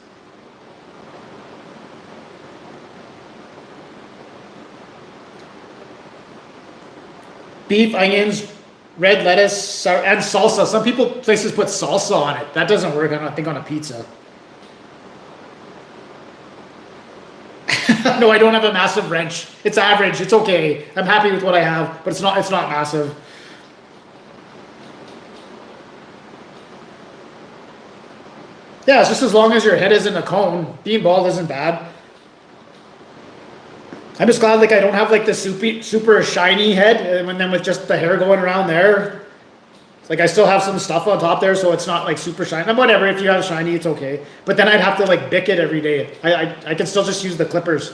Speaker 1: Beef, onions, red lettuce, and salsa. Some places put salsa on it. That doesn't work, I don't think, on a pizza. No, I don't have a massive wrench. It's average. It's okay. I'm happy with what I have, but it's not massive. Yeah, it's just as long as your head isn't a cone. Being bald isn't bad. I'm just glad like I don't have like the super shiny head, and then with just the hair going around there, it's like I still have some stuff on top there, so it's not like super shiny. And whatever, if you have shiny, it's okay. But then I'd have to like bick it every day. I can still just use the clippers.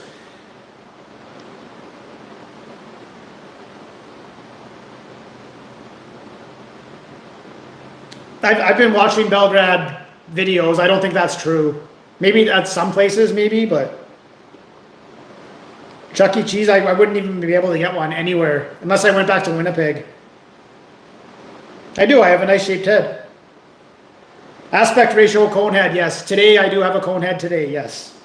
Speaker 1: I've been watching Belgrade videos. I don't think that's true. Maybe at some places, maybe, but. Chuck E. Cheese, I wouldn't even be able to get one anywhere unless I went back to Winnipeg. I do. I have a nice shaped head. Aspect ratio cone head, yes. Today I do have a cone head today, yes.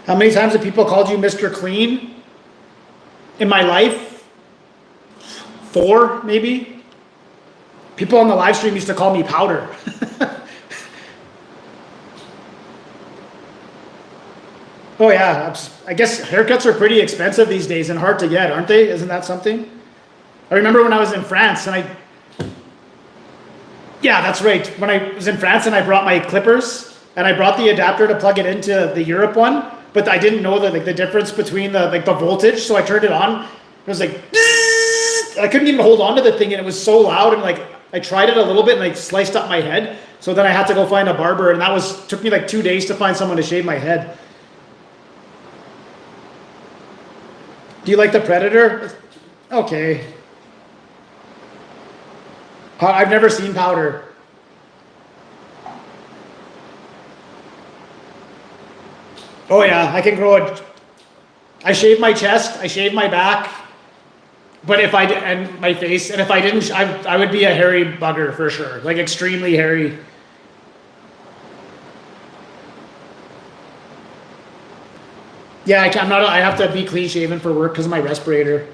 Speaker 1: How many times have people called you Mr. Clean in my life? 4, maybe. People on the live stream used to call me Powder. Oh yeah, I guess haircuts are pretty expensive these days and hard to get, aren't they? Isn't that something? I remember when I was in France and yeah, that's right. When I was in France and I brought my clippers and I brought the adapter to plug it into the Europe one, but I didn't know the difference between the voltage, so I turned it on. It was like, I couldn't even hold on to the thing, and it was so loud, and like I tried it a little bit and I sliced up my head. So then I had to go find a barber, and took me like 2 days to find someone to shave my head. Do you like the Predator? Okay. I've never seen Powder. Oh yeah, I can grow it. I shave my chest, I shave my back, but and my face, and if I didn't, I would be a hairy bugger for sure, like extremely hairy. Yeah, I have to be clean shaven for work because of my respirator.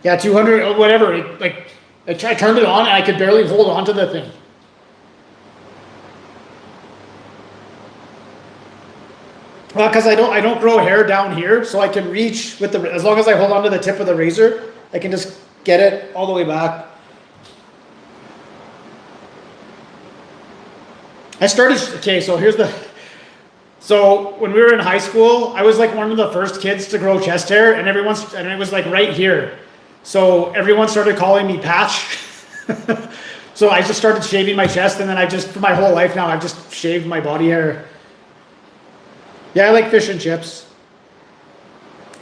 Speaker 1: Yeah, 200, whatever. I turned it on and I could barely hold on to the thing. Well, because I don't grow hair down here, so I can reach with as long as I hold on to the tip of the razor, I can just get it all the way back. So when we were in high school, I was like one of the first kids to grow chest hair, and it was like right here. So everyone started calling me Patch. So I just started shaving my chest, and then for my whole life now, I've just shaved my body hair. Yeah, I like fish and chips.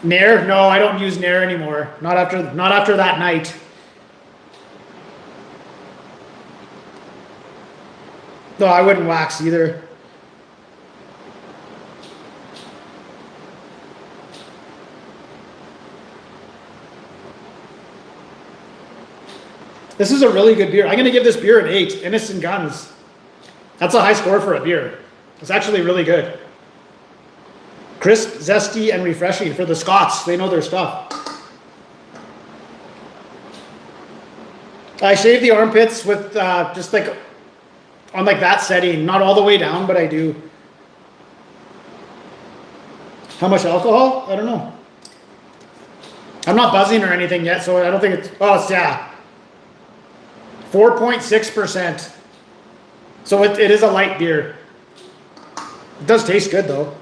Speaker 1: Nair? No, I don't use Nair anymore. Not after that night. No, I wouldn't wax either. This is a really good beer. I'm going to give this beer an 8. Innocent Guns. That's a high score for a beer. It's actually really good. Crisp, zesty, and refreshing for the Scots. They know their stuff. I shave the armpits with just like on like that setting. Not all the way down, but I do. How much alcohol? I don't know. I'm not buzzing or anything yet, so I don't think it's... Oh, yeah. 4.6%. So it is a light beer. It does taste good though.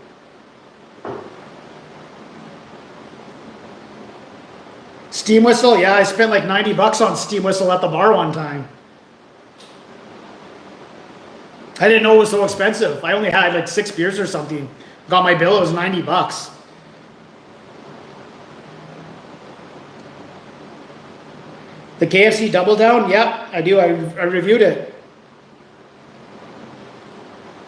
Speaker 1: Steam whistle, yeah, I spent like $90 on steam whistle at the bar one time. I didn't know it was so expensive. I only had like 6 beers or something. Got my bill, it was $90. The KFC Double Down, yep, I do. I reviewed it.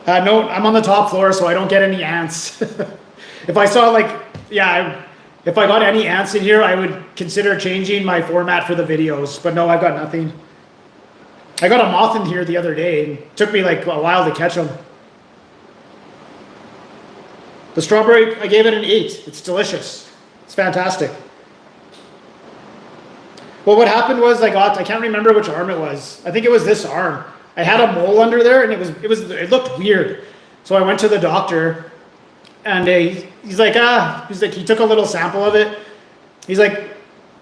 Speaker 1: No, I'm on the top floor, so I don't get any ants. If I saw if I got any ants in here, I would consider changing my format for the videos. But no, I've got nothing. I got a moth in here the other day. It took me like a while to catch them. The strawberry, I gave it an 8. It's delicious. It's fantastic. Well, what happened was I can't remember which arm it was. I think it was this arm. I had a mole under there, and it looked weird. So I went to the doctor, and he took a little sample of it. He's like,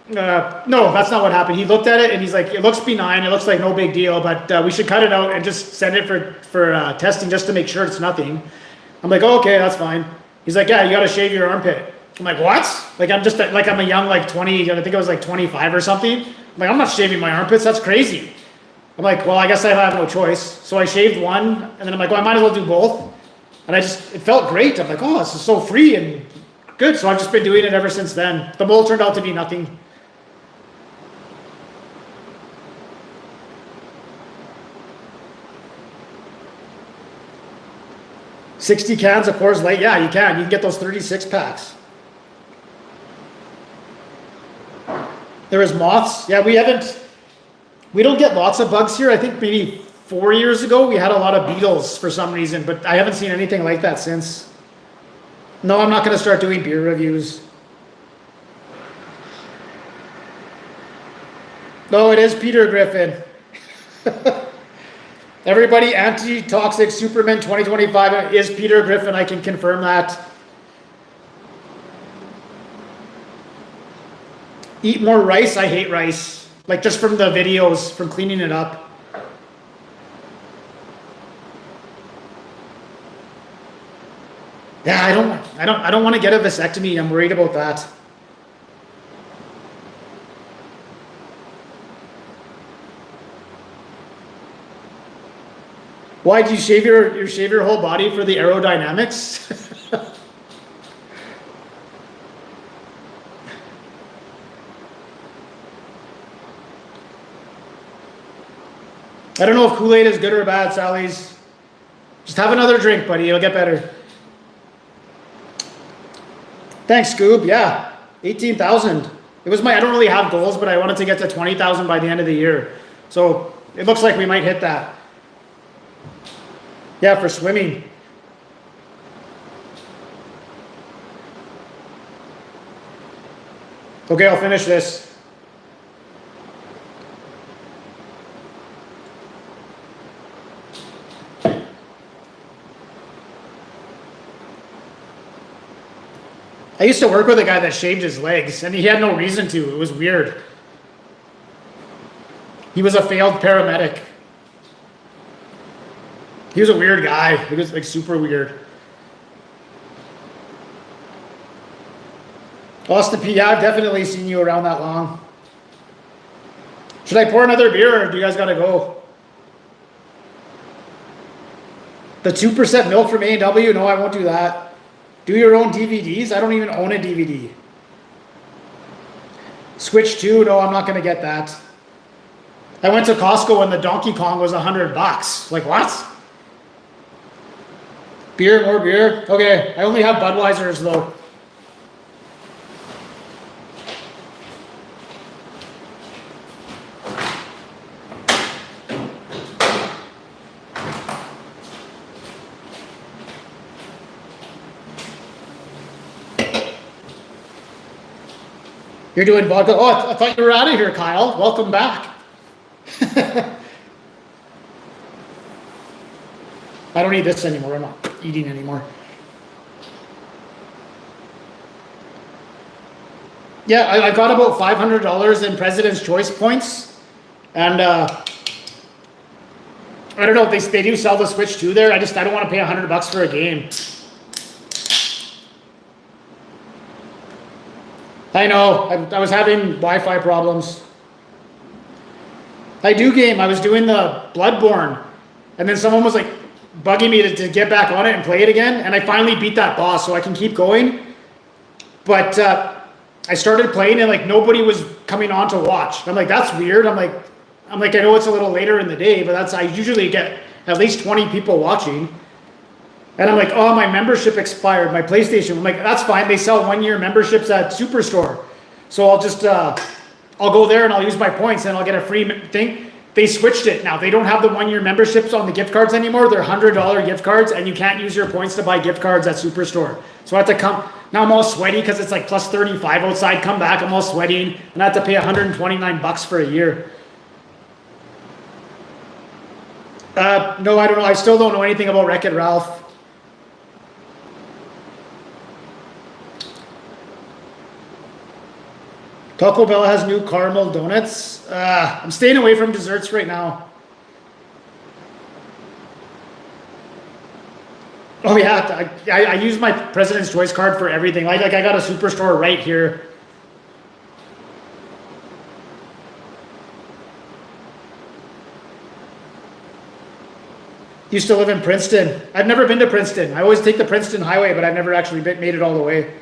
Speaker 1: no, that's not what happened. He looked at it, and he's like, it looks benign. It looks like no big deal, but we should cut it out and just send it for testing just to make sure it's nothing. I'm like, oh, okay, that's fine. He's like, yeah, you got to shave your armpit. I'm like, what? Like, I'm a young, 20, I think I was 25 or something. I'm like, I'm not shaving my armpits. That's crazy. I'm like, well, I guess I have no choice. So I shaved one, and then I'm like, well, I might as well do both. And it felt great. I'm like, oh, this is so free and good. So I've just been doing it ever since then. The mole turned out to be nothing. $60 cans of Coors Light. Yeah, you can. You can get those 36 packs. There is moths. Yeah, we don't get lots of bugs here. I think maybe 4 years ago we had a lot of beetles for some reason, but I haven't seen anything like that since. No, I'm not going to start doing beer reviews. No, it is Peter Griffin. Everybody, Anti-Toxic Superman 2025 is Peter Griffin. I can confirm that. Eat more rice. I hate rice. Like just from the videos, from cleaning it up. Yeah, I don't want to get a vasectomy. I'm worried about that. Why do you shave your whole body for the aerodynamics? I don't know if Kool-Aid is good or bad, Sally's. Just have another drink, buddy. It'll get better. Thanks, Scoob. Yeah, 18,000. It was I don't really have goals, but I wanted to get to 20,000 by the end of the year. So it looks like we might hit that. Yeah, for swimming. Okay, I'll finish this. I used to work with a guy that shaved his legs, and he had no reason to. It was weird. He was a failed paramedic. He was a weird guy. He was like super weird. Austin P, yeah, I've definitely seen you around that long. Should I pour another beer, or do you guys gotta go? The 2% milk from A&W? No, I won't do that. Do your own DVDs? I don't even own a DVD. Switch 2? No, I'm not going to get that. I went to Costco and the Donkey Kong was $100. Like, what? Beer, more beer? Okay, I only have Budweisers though. You're doing vodka. Oh, I thought you were out of here, Kyle. Welcome back. I don't need this anymore. I'm not eating anymore. Yeah, I got about $500 in President's Choice points. And I don't know if they do sell the Switch 2 there. I don't want to pay $100 for a game. I know, I was having Wi-Fi problems. I do game, I was doing the Bloodborne, and then someone was like bugging me to get back on it and play it again, and I finally beat that boss, so I can keep going. But I started playing and like nobody was coming on to watch. I'm like, that's weird. I'm like, I know it's a little later in the day, but I usually get at least 20 people watching. And I'm like, oh, my membership expired, my PlayStation. I'm like, that's fine. They sell 1-year memberships at Superstore. So I'll just, I'll go there and I'll use my points and I'll get a free thing. They switched it now. They don't have the 1-year memberships on the gift cards anymore. They're $100 gift cards and you can't use your points to buy gift cards at Superstore. So I have to come, now I'm all sweaty because it's like plus 35 outside. Come back, I'm all sweating and I have to pay $129 for a year. No, I don't know. I still don't know anything about Wreck-It Ralph. Taco Bell has new caramel donuts. I'm staying away from desserts right now. Oh yeah, I use my President's Choice card for everything. Like I got a Superstore right here. Used to live in Princeton. I've never been to Princeton. I always take the Princeton Highway, but I've never actually made it all the way.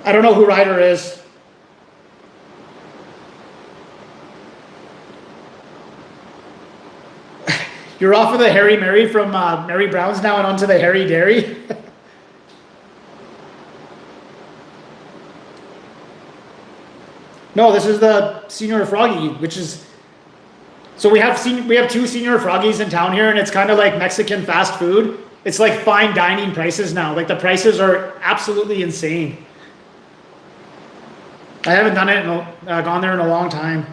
Speaker 1: I don't know who Ryder is. You're off of the Harry Mary from Mary Brown's now and onto the Harry Dairy. No, this is the Senior Froggy, which is, so we have 2 Senior Froggies in town here, and it's kind of like Mexican fast food. It's like fine dining prices now. Like the prices are absolutely insane. I haven't done it, gone there in a long time.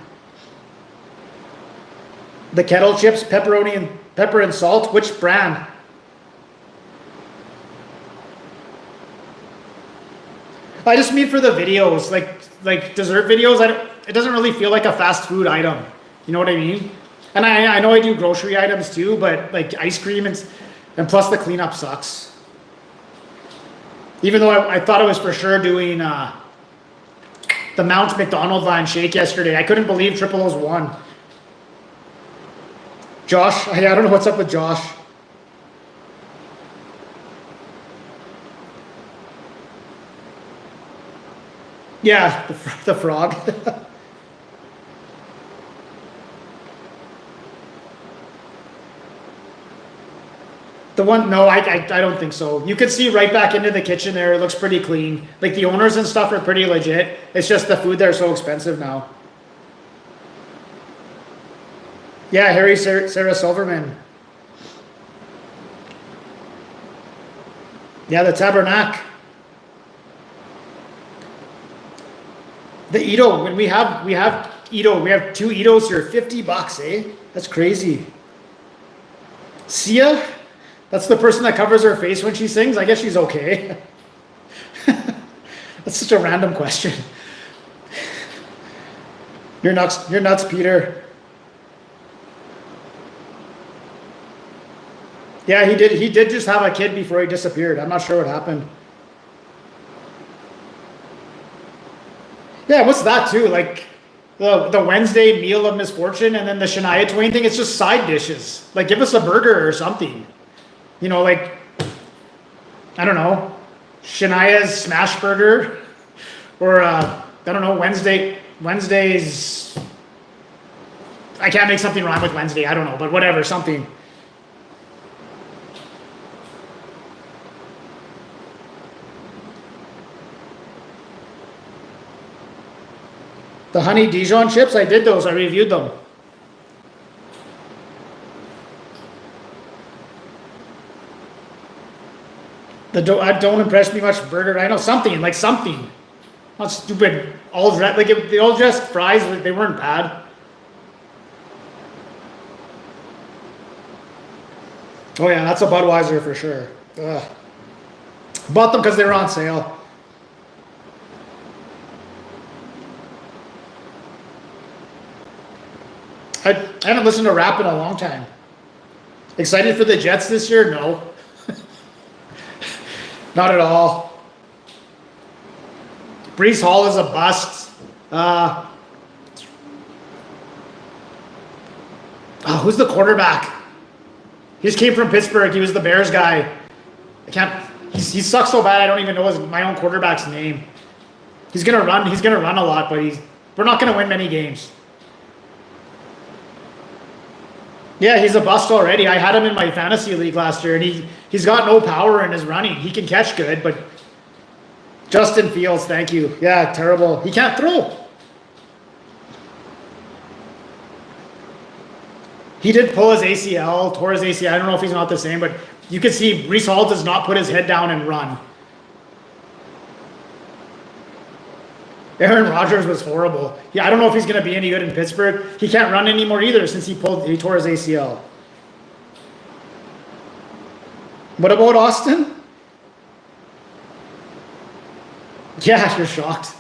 Speaker 1: The kettle chips, pepperoni and pepper and salt. Which brand? I just mean for the videos, like dessert videos. It doesn't really feel like a fast food item. You know what I mean? And I know I do grocery items too, but like ice cream and plus the cleanup sucks. Even though I thought I was for sure doing the Mount McDonald line shake yesterday. I couldn't believe Triple O's won. Josh, I don't know what's up with Josh. Yeah, the frog. The one, no, I don't think so. You could see right back into the kitchen there. It looks pretty clean. Like the owners and stuff are pretty legit. It's just the food there is so expensive now. Yeah, Harry Sarah Silverman. Yeah, the Tabernacle. The Edo, when we have Edo, we have 2 Edos here, $50, eh? That's crazy. Sia? That's the person that covers her face when she sings? I guess she's okay. That's such a random question. You're nuts, Peter. Yeah, he did just have a kid before he disappeared. I'm not sure what happened. Yeah, what's that too? Like the Wednesday meal of misfortune and then the Shania Twain thing, it's just side dishes. Like give us a burger or something. You know, like, I don't know, Shania's smash burger or, I don't know, Wednesday's, I can't make something rhyme with Wednesday, I don't know, but whatever, something. The honey Dijon chips, I did those, I reviewed them. Don't impress me much burger. I know something, like something. Not stupid, all dressed, like the all dressed fries, they weren't bad. Oh yeah, that's a Budweiser for sure. Ugh. Bought them because they were on sale. I haven't listened to rap in a long time. Excited for the Jets this year? No. Not at all. Breece Hall is a bust. Who's the quarterback? He just came from Pittsburgh. He was the Bears guy. He sucks so bad I don't even know my own quarterback's name. He's gonna run a lot, but we're not gonna win many games. Yeah, he's a bust already. I had him in my fantasy league last year, and he's got no power in his running. He can catch good, but Justin Fields, thank you. Yeah, terrible. He can't throw. He did pull his ACL, tore his ACL. I don't know if he's not the same, but you can see Breece Hall does not put his head down and run. Aaron Rodgers was horrible. Yeah, I don't know if he's going to be any good in Pittsburgh. He can't run anymore either since he tore his ACL. What about Austin? Yeah, you're shocked.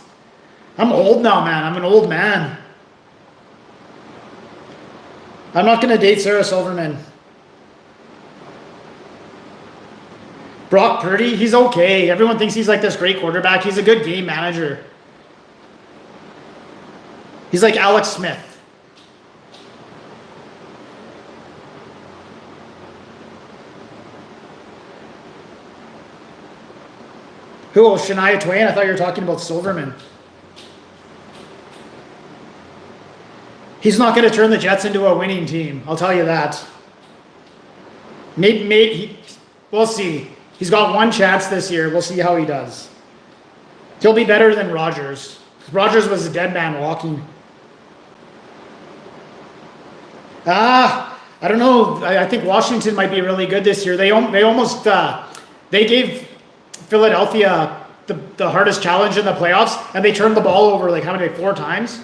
Speaker 1: I'm old now, man. I'm an old man. I'm not going to date Sarah Silverman. Brock Purdy, he's okay. Everyone thinks he's like this great quarterback. He's a good game manager. He's like Alex Smith. Who? Oh, Shania Twain? I thought you were talking about Silverman. He's not going to turn the Jets into a winning team. I'll tell you that. We'll see. He's got one chance this year. We'll see how he does. He'll be better than Rodgers. Rodgers was a dead man walking. I don't know. I think Washington might be really good this year. They almost they gave Philadelphia the hardest challenge in the playoffs, and they turned the ball over like how many? 4 times.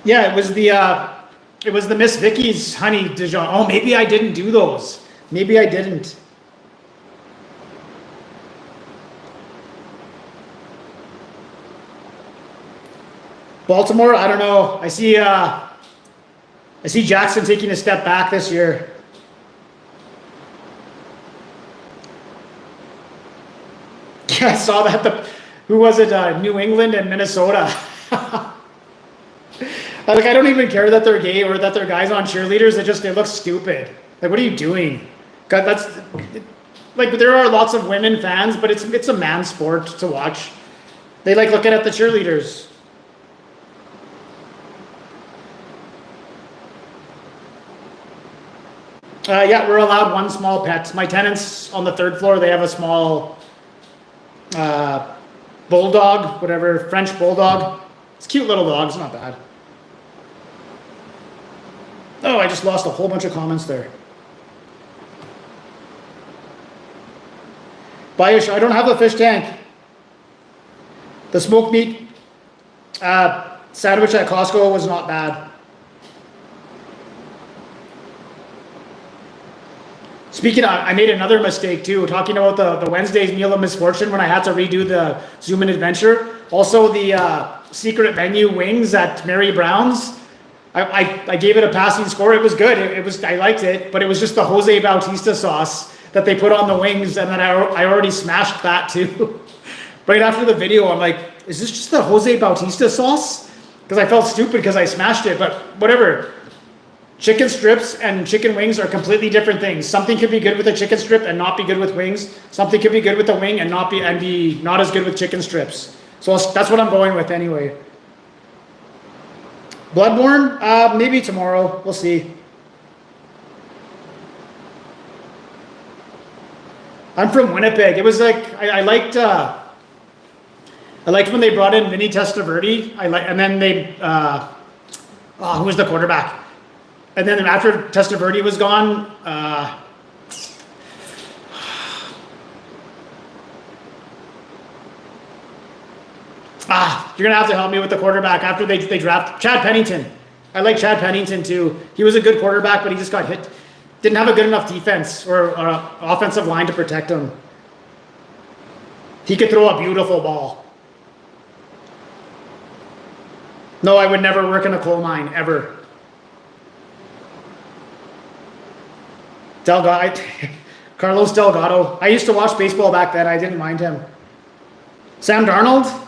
Speaker 1: Yeah, it was the Miss Vicky's honey Dijon. Oh, maybe I didn't do those. Maybe I didn't. Baltimore, I don't know. I see Jackson taking a step back this year. Yeah, I saw that. Who was it? New England and Minnesota. Like, I don't even care that they're gay or that they're guys on cheerleaders. They look stupid. Like, what are you doing? God, that's like, there are lots of women fans, but it's a man's sport to watch. They like looking at the cheerleaders. Yeah, we're allowed one small pet. My tenants on the 3rd floor, they have a small bulldog, whatever, French bulldog. It's a cute little dog. It's not bad. Oh, I just lost a whole bunch of comments there. Bayish, I don't have a fish tank. The smoked meat sandwich at Costco was not bad. Speaking of, I made another mistake too, talking about the Wednesday's Meal of Misfortune when I had to redo the Zoom In Adventure. Also the secret menu wings at Mary Brown's. I gave it a passing score. It was good. I liked it, but it was just the Jose Bautista sauce that they put on the wings, and then I already smashed that too. Right after the video, I'm like, is this just the Jose Bautista sauce? Because I felt stupid because I smashed it, but whatever. Chicken strips and chicken wings are completely different things. Something could be good with a chicken strip and not be good with wings. Something could be good with a wing and be not as good with chicken strips. So that's what I'm going with anyway. Bloodborne, maybe tomorrow. We'll see. I'm from Winnipeg. It was like I liked when they brought in Vinny Testaverde. And then they who was the quarterback? And then after Testaverde was gone, you're gonna have to help me with the quarterback after they draft Chad Pennington. I like Chad Pennington too. He was a good quarterback, but he just got hit. Didn't have a good enough defense or offensive line to protect him. He could throw a beautiful ball. No, I would never work in a coal mine ever. Carlos Delgado. I used to watch baseball back then. I didn't mind him. Sam Darnold.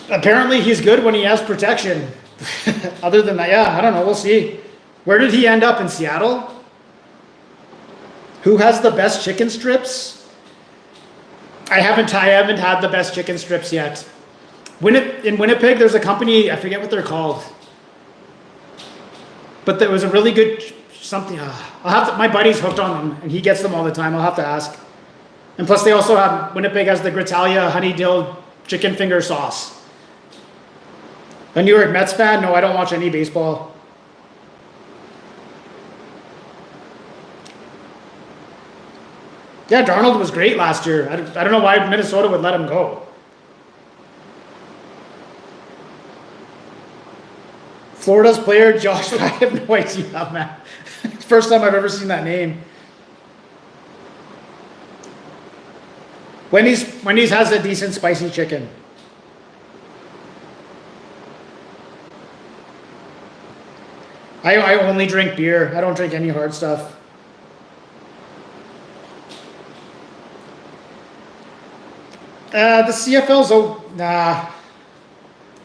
Speaker 1: Apparently he's good when he has protection. Other than that, yeah, I don't know. We'll see. Where did he end up? In Seattle? Who has the best chicken strips? I haven't had the best chicken strips yet. In Winnipeg, there's a company, I forget what they're called. But there was a really good something. My buddy's hooked on them, and he gets them all the time. I'll have to ask. And plus, they also have, Winnipeg has the Gritalia honey dill chicken finger sauce. A New York Mets fan? No, I don't watch any baseball. Yeah, Darnold was great last year. I don't know why Minnesota would let him go. Florida's player, Josh, I have no idea, man. First time I've ever seen that name. Wendy's has a decent spicy chicken. I only drink beer. I don't drink any hard stuff. The CFL's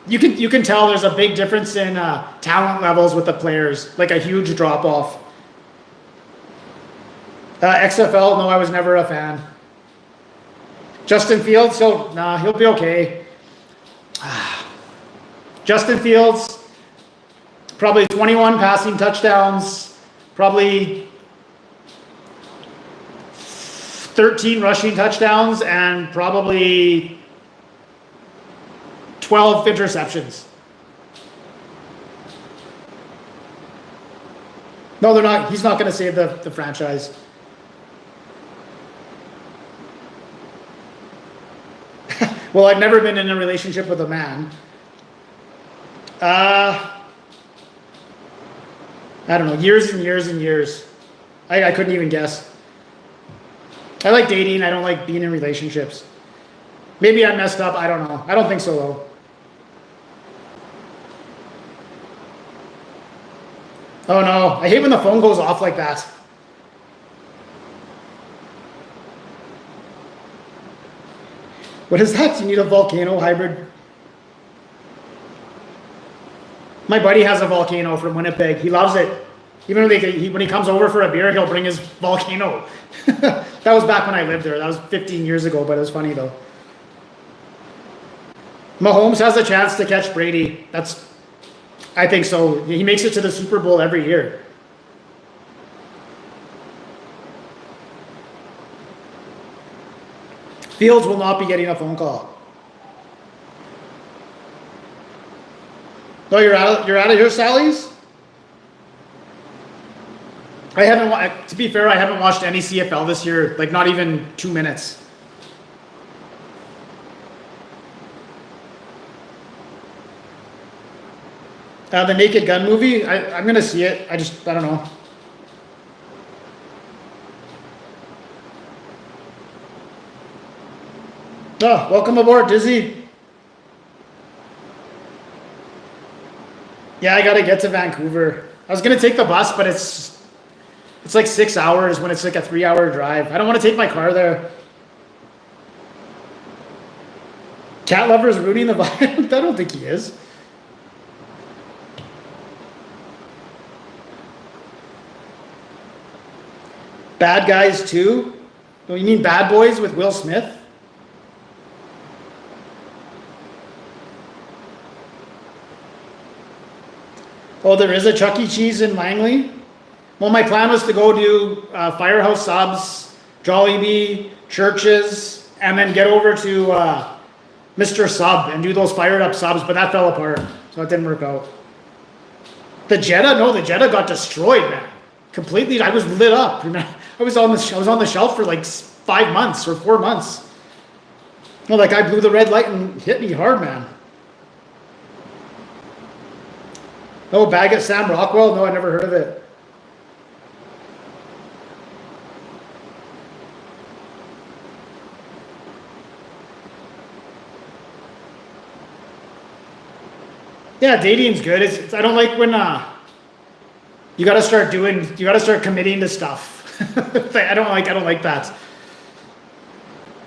Speaker 1: you can tell there's a big difference in talent levels with the players, like a huge drop off. XFL, no, I was never a fan. Justin Fields, he'll be okay. Justin Fields, probably 21 passing touchdowns, probably 13 rushing touchdowns, and probably 12 interceptions. No, they're not. He's not going to save the franchise. Well, I've never been in a relationship with a man. I don't know, years and years and years. I couldn't even guess. I like dating. I don't like being in relationships. Maybe I messed up. I don't know. I don't think so, though. Oh no, I hate when the phone goes off like that. What is that? You need a volcano hybrid? My buddy has a volcano from Winnipeg. He loves it. Even when he comes over for a beer, he'll bring his volcano. That was back when I lived there. That was 15 years ago, but it was funny though. Mahomes has a chance to catch Brady. I think so. He makes it to the Super Bowl every year. Fields will not be getting a phone call. Oh, you're out of here, Sally's? I haven't. To be fair, I haven't watched any CFL this year. Like not even 2 minutes. The Naked Gun movie. I'm gonna see it. I don't know. Oh, welcome aboard, Dizzy. Yeah, I gotta get to Vancouver. I was gonna take the bus, but it's like 6 hours when it's like a 3-hour drive. I don't want to take my car there. Cat lover's ruining the vibe. I don't think he is. Bad Guys 2? Oh, you mean Bad Boys with Will Smith? Oh, there is a Chuck E. Cheese in Langley? Well, my plan was to go do Firehouse Subs, Jollibee, Churches, and then get over to Mr. Sub and do those fired up subs, but that fell apart, so it didn't work out. The Jetta? No, the Jetta got destroyed, man. Completely, I was lit up. I was on the shelf for like 5 months or 4 months. No, that guy blew the red light and hit me hard, man. Oh, Bag at Sam Rockwell? No, I never heard of it. Yeah, dating's good. I don't like when you gotta start committing to stuff. I don't like that.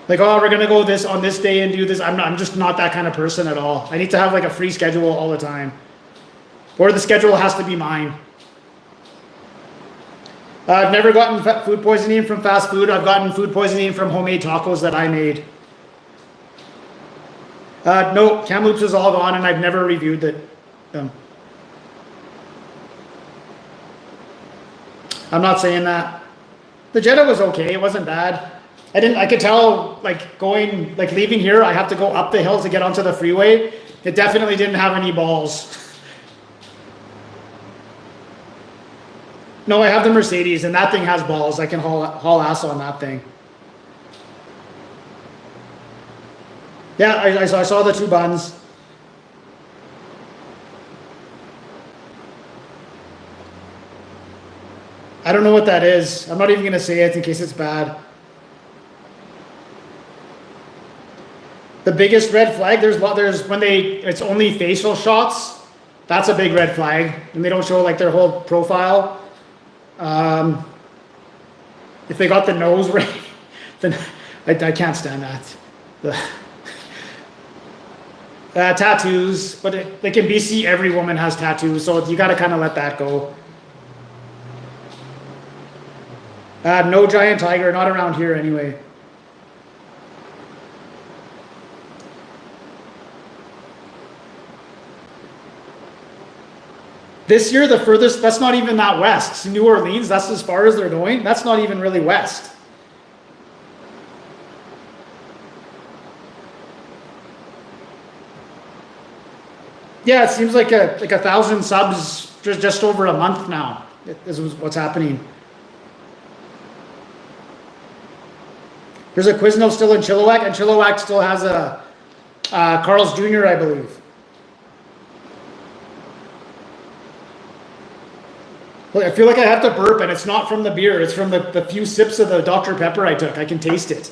Speaker 1: Like, oh, we're gonna go on this day and do this. I'm just not that kind of person at all. I need to have like a free schedule all the time. Or the schedule has to be mine. I've never gotten food poisoning from fast food. I've gotten food poisoning from homemade tacos that I made. No, Kamloops is all gone and I've never reviewed them. I'm not saying that. The Jetta was okay. It wasn't bad. I could tell leaving here, I have to go up the hill to get onto the freeway. It definitely didn't have any balls. No, I have the Mercedes, and that thing has balls. I can haul ass on that thing. Yeah, I saw the 2 buns. I don't know what that is. I'm not even going to say it in case it's bad. The biggest red flag, there's when it's only facial shots. That's a big red flag, and they don't show like their whole profile. If they got the nose right, then I can't stand that. Tattoos, but like in BC, every woman has tattoos, so you got to kind of let that go. No giant tiger, not around here anyway. This year, the furthest, that's not even that west. New Orleans, that's as far as they're going. That's not even really west. Yeah, it seems like 1,000 subs just over a month now. This is what's happening. There's a Quizno still in Chilliwack, and Chilliwack still has a Carl's Jr., I believe. I feel like I have to burp, and it's not from the beer. It's from the few sips of the Dr. Pepper I took. I can taste it.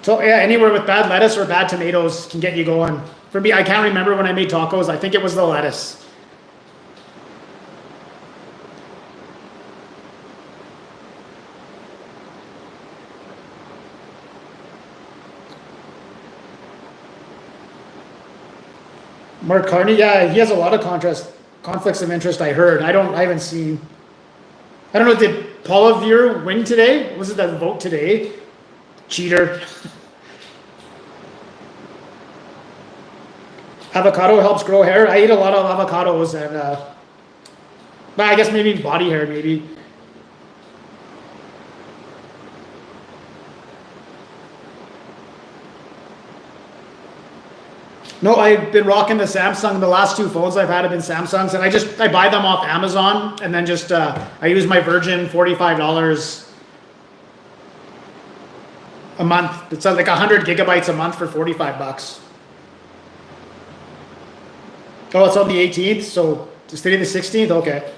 Speaker 1: So yeah, anywhere with bad lettuce or bad tomatoes can get you going. For me, I can't remember when I made tacos. I think it was the lettuce. Mark Carney, yeah, he has a lot of conflicts of interest. I heard. I haven't seen. I don't know. Did Paul Revere win today? Was it the vote today? Cheater. Avocado helps grow hair. I eat a lot of avocados, and but I guess maybe body hair, maybe. No, I've been rocking the Samsung. The last two phones I've had have been Samsungs, and I buy them off Amazon, and then just I use my Virgin $45 a month. It's like 100 gigabytes a month for 45 bucks. Oh, it's on the 18th, so it's today the 16th. Okay.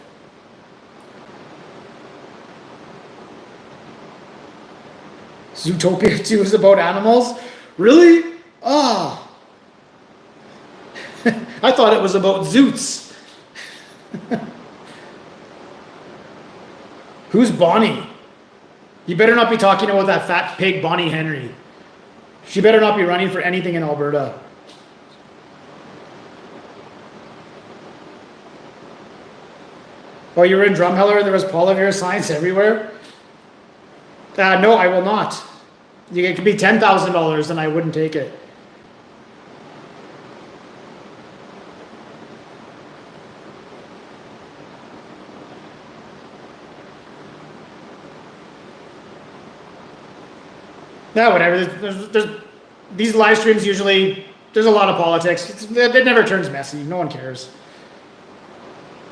Speaker 1: Zootopia 2 is about animals. Really? Ah. Oh. I thought it was about Zoots. Who's Bonnie? You better not be talking about that fat pig Bonnie Henry. She better not be running for anything in Alberta. Oh, you were in Drumheller and there was Paul Revere signs everywhere? No, I will not. It could be $10,000 and I wouldn't take it. Yeah, whatever. There's these live streams usually, there's a lot of politics. It never turns messy. No one cares.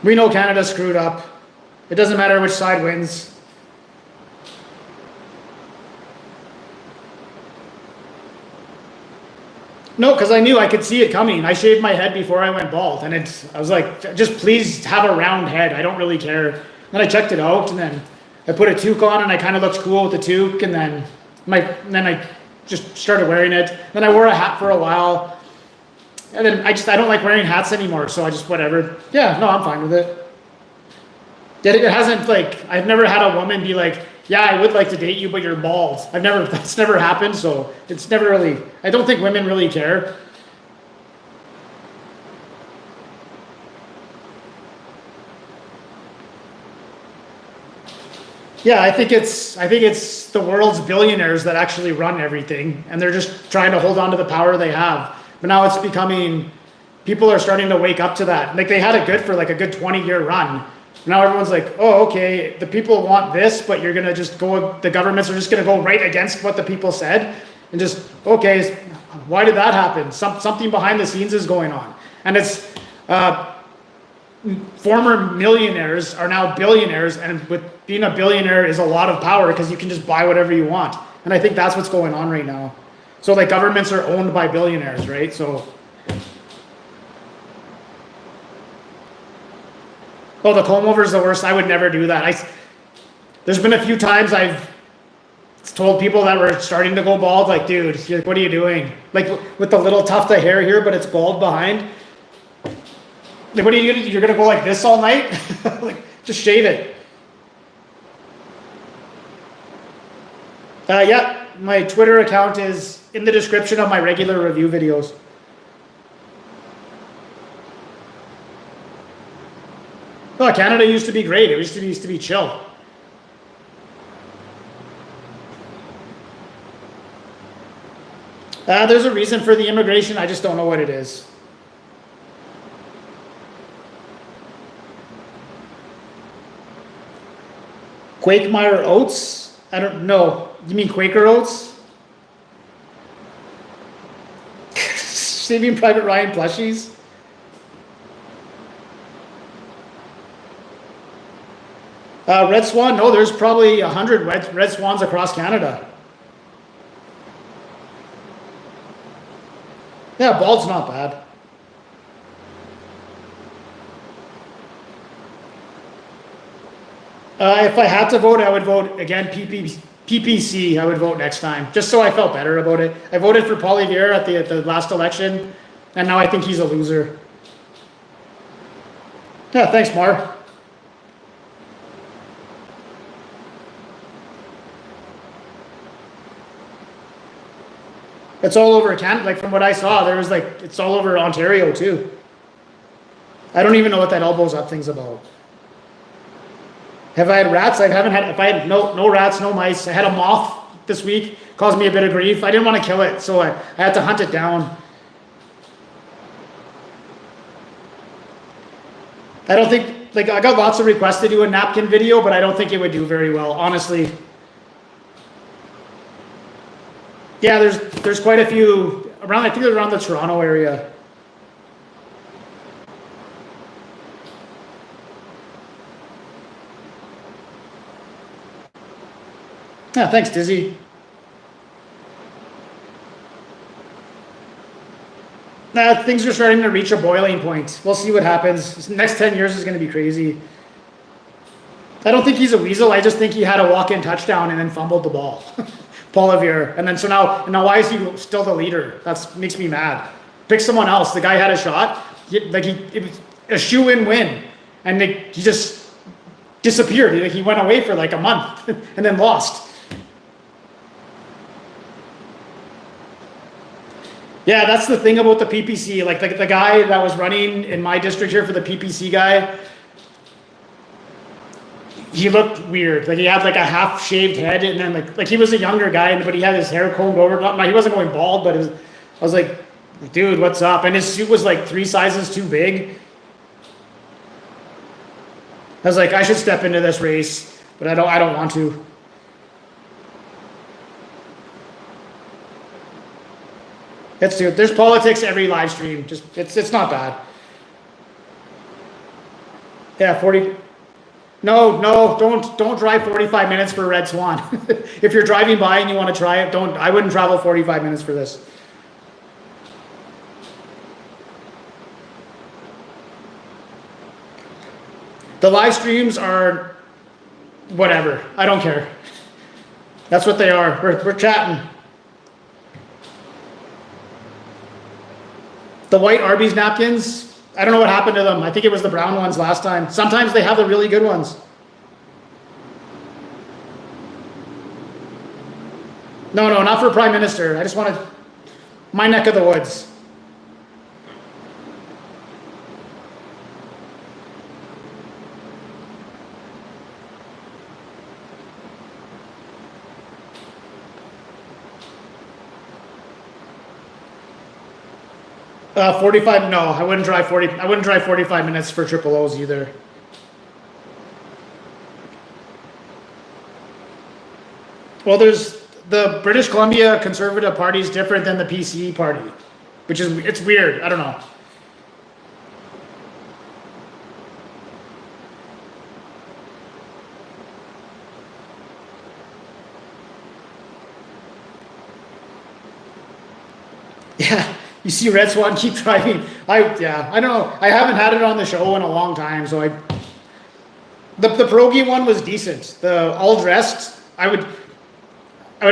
Speaker 1: We know Canada screwed up. It doesn't matter which side wins. No, because I knew I could see it coming. I shaved my head before I went bald, and I was like, just please have a round head. I don't really care. Then I checked it out, and then I put a toque on, and I kind of looked cool with the toque, and then I just started wearing it. Then I wore a hat for a while. And then I don't like wearing hats anymore. So I just, whatever. Yeah, no, I'm fine with it. It hasn't I've never had a woman be like, yeah, I would like to date you, but you're bald. That's never happened. So it's never really, I don't think women really care. Yeah, I think it's the world's billionaires that actually run everything, and they're just trying to hold on to the power they have. But now it's becoming, people are starting to wake up to that. Like they had it good for like a good 20-year run. Now everyone's like, oh, okay, the people want this, but you're gonna just go, the governments are just gonna go right against what the people said, and just, okay, why did that happen? Something behind the scenes is going on, and it's former millionaires are now billionaires, and with being a billionaire is a lot of power because you can just buy whatever you want. And I think that's what's going on right now. So like governments are owned by billionaires, right? So, oh, the comb over is the worst. I would never do that. There's been a few times I've told people that were starting to go bald, like, dude, what are you doing? Like with the little tuft of hair here, but it's bald behind. Like, what are you gonna do? You're gonna go like this all night? Like, just shave it. Yeah, my Twitter account is in the description of my regular review videos. Oh, Canada used to be great. It used to be chill. There's a reason for the immigration. I just don't know what it is. Quakemeyer oats? I don't know. You mean Quaker oats? Saving Private Ryan plushies? Red Swan? No, there's probably 100 red swans across Canada. Yeah, bald's not bad. If I had to vote, I would vote again PPC. I would vote next time, just so I felt better about it. I voted for Paul Revere at the last election, And now I think he's a loser. Yeah, thanks, Mar. It's all over Canada. Like from what I saw, there was like, it's all over Ontario too. I don't even know what that elbows up thing's about. Have I had rats? I haven't had, if I had no rats, no mice. I had a moth this week, caused me a bit of grief. I didn't want to kill it, so I had to hunt it down. I don't think, like I got lots of requests to do a napkin video, but I don't think it would do very well, honestly. Yeah, there's quite a few around, I think they're around the Toronto area. Yeah, thanks, Dizzy. Things are starting to reach a boiling point. We'll see what happens. This next 10 years is going to be crazy. I don't think he's a weasel. I just think he had a walk-in touchdown and then fumbled the ball. Paul Lavier. And then so now why is he still the leader? That makes me mad. Pick someone else. The guy had a shot. It was a shoe-in win. And he just disappeared. He went away for like a month and then lost. Yeah, that's the thing about the PPC. Like the guy that was running in my district here for the PPC guy, he looked weird. Like he had like a half shaved head, and then like he was a younger guy, but he had his hair combed over. No, he wasn't going bald, but I was like, dude, what's up? And his suit was like 3 sizes too big. I was like, I should step into this race, but I don't want to. There's politics every live stream. Just it's not bad. Yeah, 40. No, don't drive 45 minutes for Red Swan. If you're driving by and you want to try it, I wouldn't travel 45 minutes for this. The live streams are whatever. I don't care. That's what they are. We're chatting. The white Arby's napkins, I don't know what happened to them. I think it was the brown ones last time. Sometimes they have the really good ones. No, not for Prime Minister. I just wanted my neck of the woods. Uh, 45, no, I wouldn't drive 45 minutes for triple O's either. Well, there's the British Columbia Conservative Party is different than the PCE party, it's weird. I don't know. Yeah. You see Red Swan keep driving. I don't know. I haven't had it on the show in a long time, so the pierogi one was decent. The all dressed, I would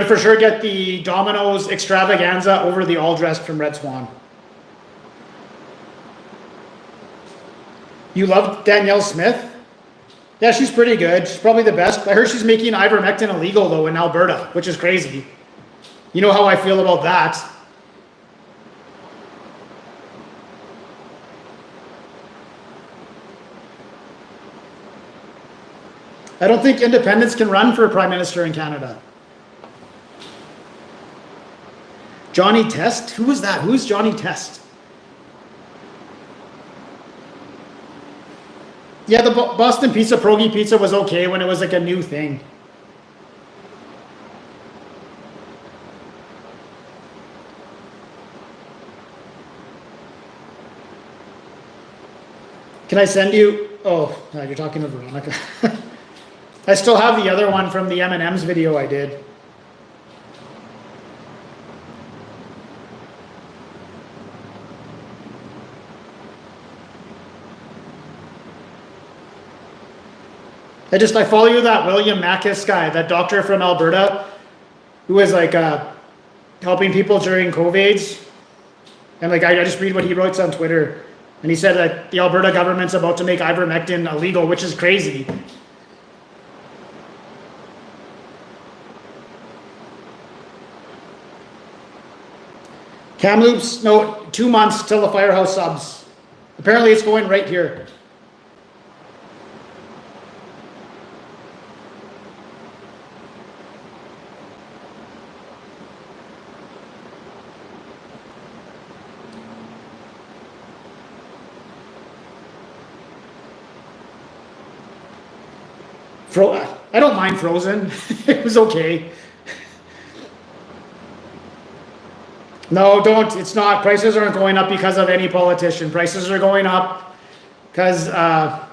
Speaker 1: for sure get the Domino's extravaganza over the all dressed from Red Swan. You love Danielle Smith? Yeah, she's pretty good. She's probably the best. I heard she's making ivermectin illegal though in Alberta, which is crazy. You know how I feel about that. I don't think independents can run for Prime Minister in Canada. Johnny Test? Who was that? Who's Johnny Test? Yeah, the Boston Pizza pierogi pizza was okay when it was like a new thing. Can I send you? Oh, no, you're talking to Veronica. I still have the other one from the M&M's video I did. I follow you, that William Mackis guy, that doctor from Alberta, who was like helping people during COVID. And like, I just read what he writes on Twitter. And he said that the Alberta government's about to make ivermectin illegal, which is crazy. Kamloops, no, 2 months till the firehouse subs. Apparently it's going right here. I don't mind frozen. It was okay. No, don't. It's not. Prices aren't going up because of any politician. Prices are going up because I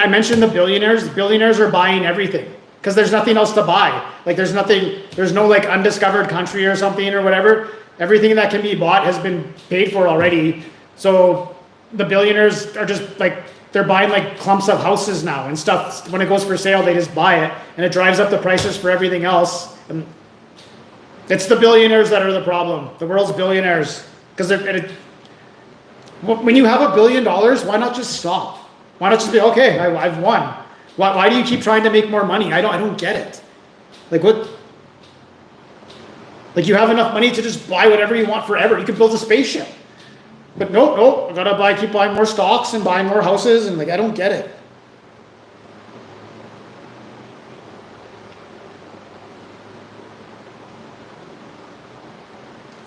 Speaker 1: mentioned the billionaires. Billionaires are buying everything because there's nothing else to buy. Like there's no like undiscovered country or something or whatever. Everything that can be bought has been paid for already. So the billionaires are just like, they're buying like clumps of houses now and stuff. When it goes for sale, they just buy it and it drives up the prices for everything else. And it's the billionaires that are the problem. The world's billionaires. Because when you have $1 billion, why not just stop? Why not just be, okay, I've won. Why do you keep trying to make more money? I don't get it. Like what? Like you have enough money to just buy whatever you want forever. You could build a spaceship. But no, I gotta keep buying more stocks and buying more houses, and like I don't get it.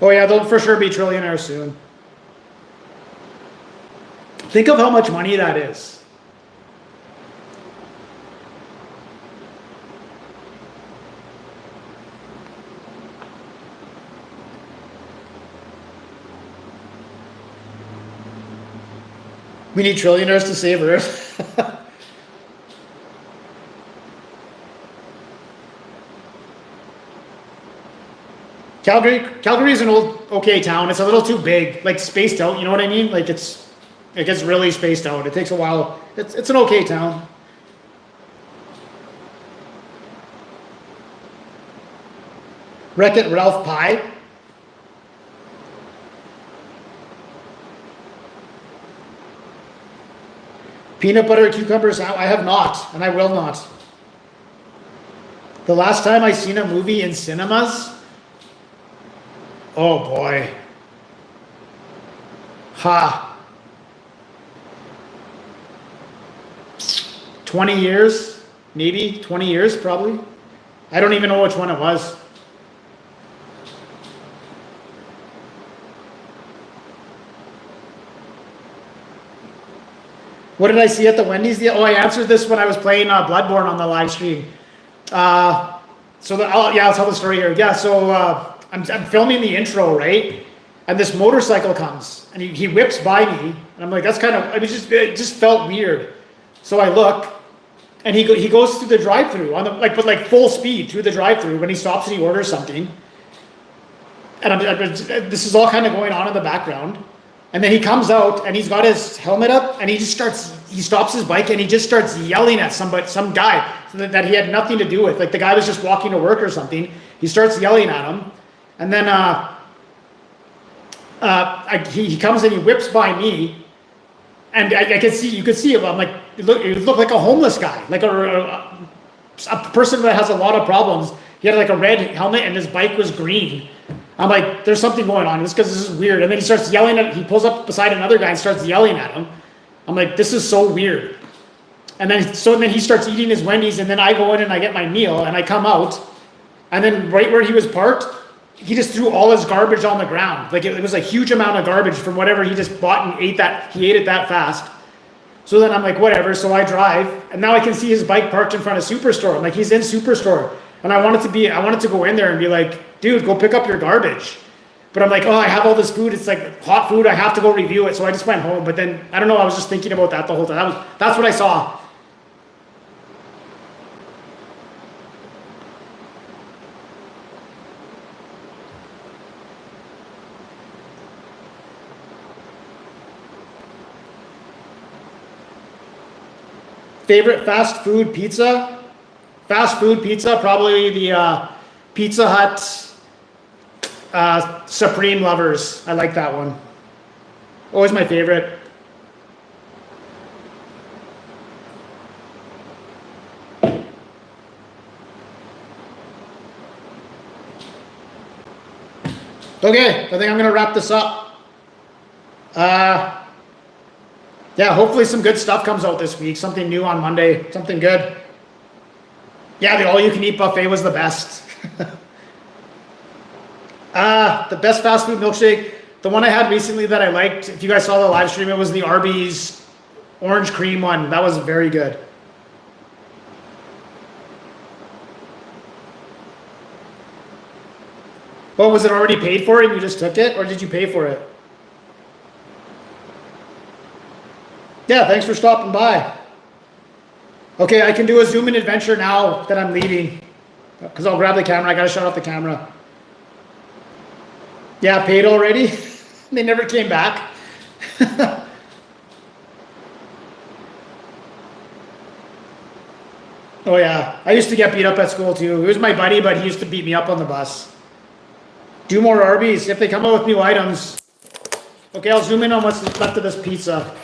Speaker 1: Oh yeah, they'll for sure be trillionaires soon. Think of how much money that is. We need trillionaires to save Earth. Calgary is an okay town. It's a little too big, like spaced out. You know what I mean? Like it gets really spaced out. It takes a while. It's an okay town. Wreck-It Ralph pie. Peanut butter cucumbers, I have not, and I will not. The last time I seen a movie in cinemas, oh boy. 20 years, maybe 20 years probably. I don't even know which one it was. What did I see at the Wendy's? Oh, I answered this when I was playing Bloodborne on the live stream. I'll tell the story here. Yeah, so I'm filming the intro, right? And this motorcycle comes, and he whips by me, and I'm like, that's kind of, it just felt weird. So I look, and he goes through the drive-through on the full speed through the drive-through when he stops and he orders something. And this is all kind of going on in the background. And then he comes out and he's got his helmet up and he stops his bike and he just starts yelling at some guy that he had nothing to do with. Like the guy was just walking to work or something. He starts yelling at him. And then he comes and he whips by me. And you could see him. I'm like, it looked like a homeless guy, like a person that has a lot of problems. He had like a red helmet and his bike was green. I'm like, there's something going on. It's because this is weird. And then he pulls up beside another guy and starts yelling at him. I'm like, this is so weird. And then he starts eating his Wendy's, and then I go in and I get my meal and I come out, and then right where he was parked, he just threw all his garbage on the ground. Like it was a huge amount of garbage from whatever he just bought and ate that. He ate it that fast. So then I'm like, whatever. So I drive, and now I can see his bike parked in front of Superstore. I'm like, he's in Superstore. And I wanted to go in there and be like, dude, go pick up your garbage. But I'm like, oh, I have all this food. It's like hot food. I have to go review it. So I just went home. But then, I don't know, I was just thinking about that the whole time. That's what I saw. Favorite fast food pizza? Fast food pizza, probably the Pizza Hut. Supreme Lovers. I like that one. Always my favorite. Okay, I think I'm gonna wrap this up. Yeah, hopefully some good stuff comes out this week. Something new on Monday, something good. Yeah, the all-you-can-eat buffet was the best. The best fast food milkshake, the one I had recently that I liked, if you guys saw the live stream, it was the Arby's orange cream one. That was very good. Well, was it already paid for and you just took it, or did you pay for it? Yeah, thanks for stopping by. Okay, I can do a zoom in adventure now that I'm leaving. Because I'll grab the camera, I gotta shut off the camera. Yeah, paid already? They never came back. Oh yeah, I used to get beat up at school too. He was my buddy, but he used to beat me up on the bus. Do more Arby's if they come out with new items. Okay, I'll zoom in on what's left of this pizza.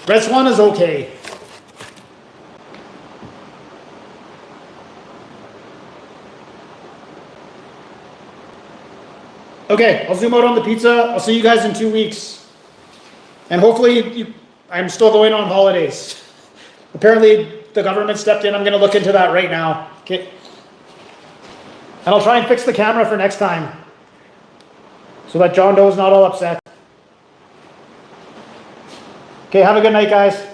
Speaker 1: Red Swan is okay. Okay, I'll zoom out on the pizza. I'll see you guys in 2 weeks. And hopefully, I'm still going on holidays. Apparently, the government stepped in. I'm going to look into that right now. Okay. And I'll try and fix the camera for next time, so that John Doe's not all upset. Okay, have a good night, guys.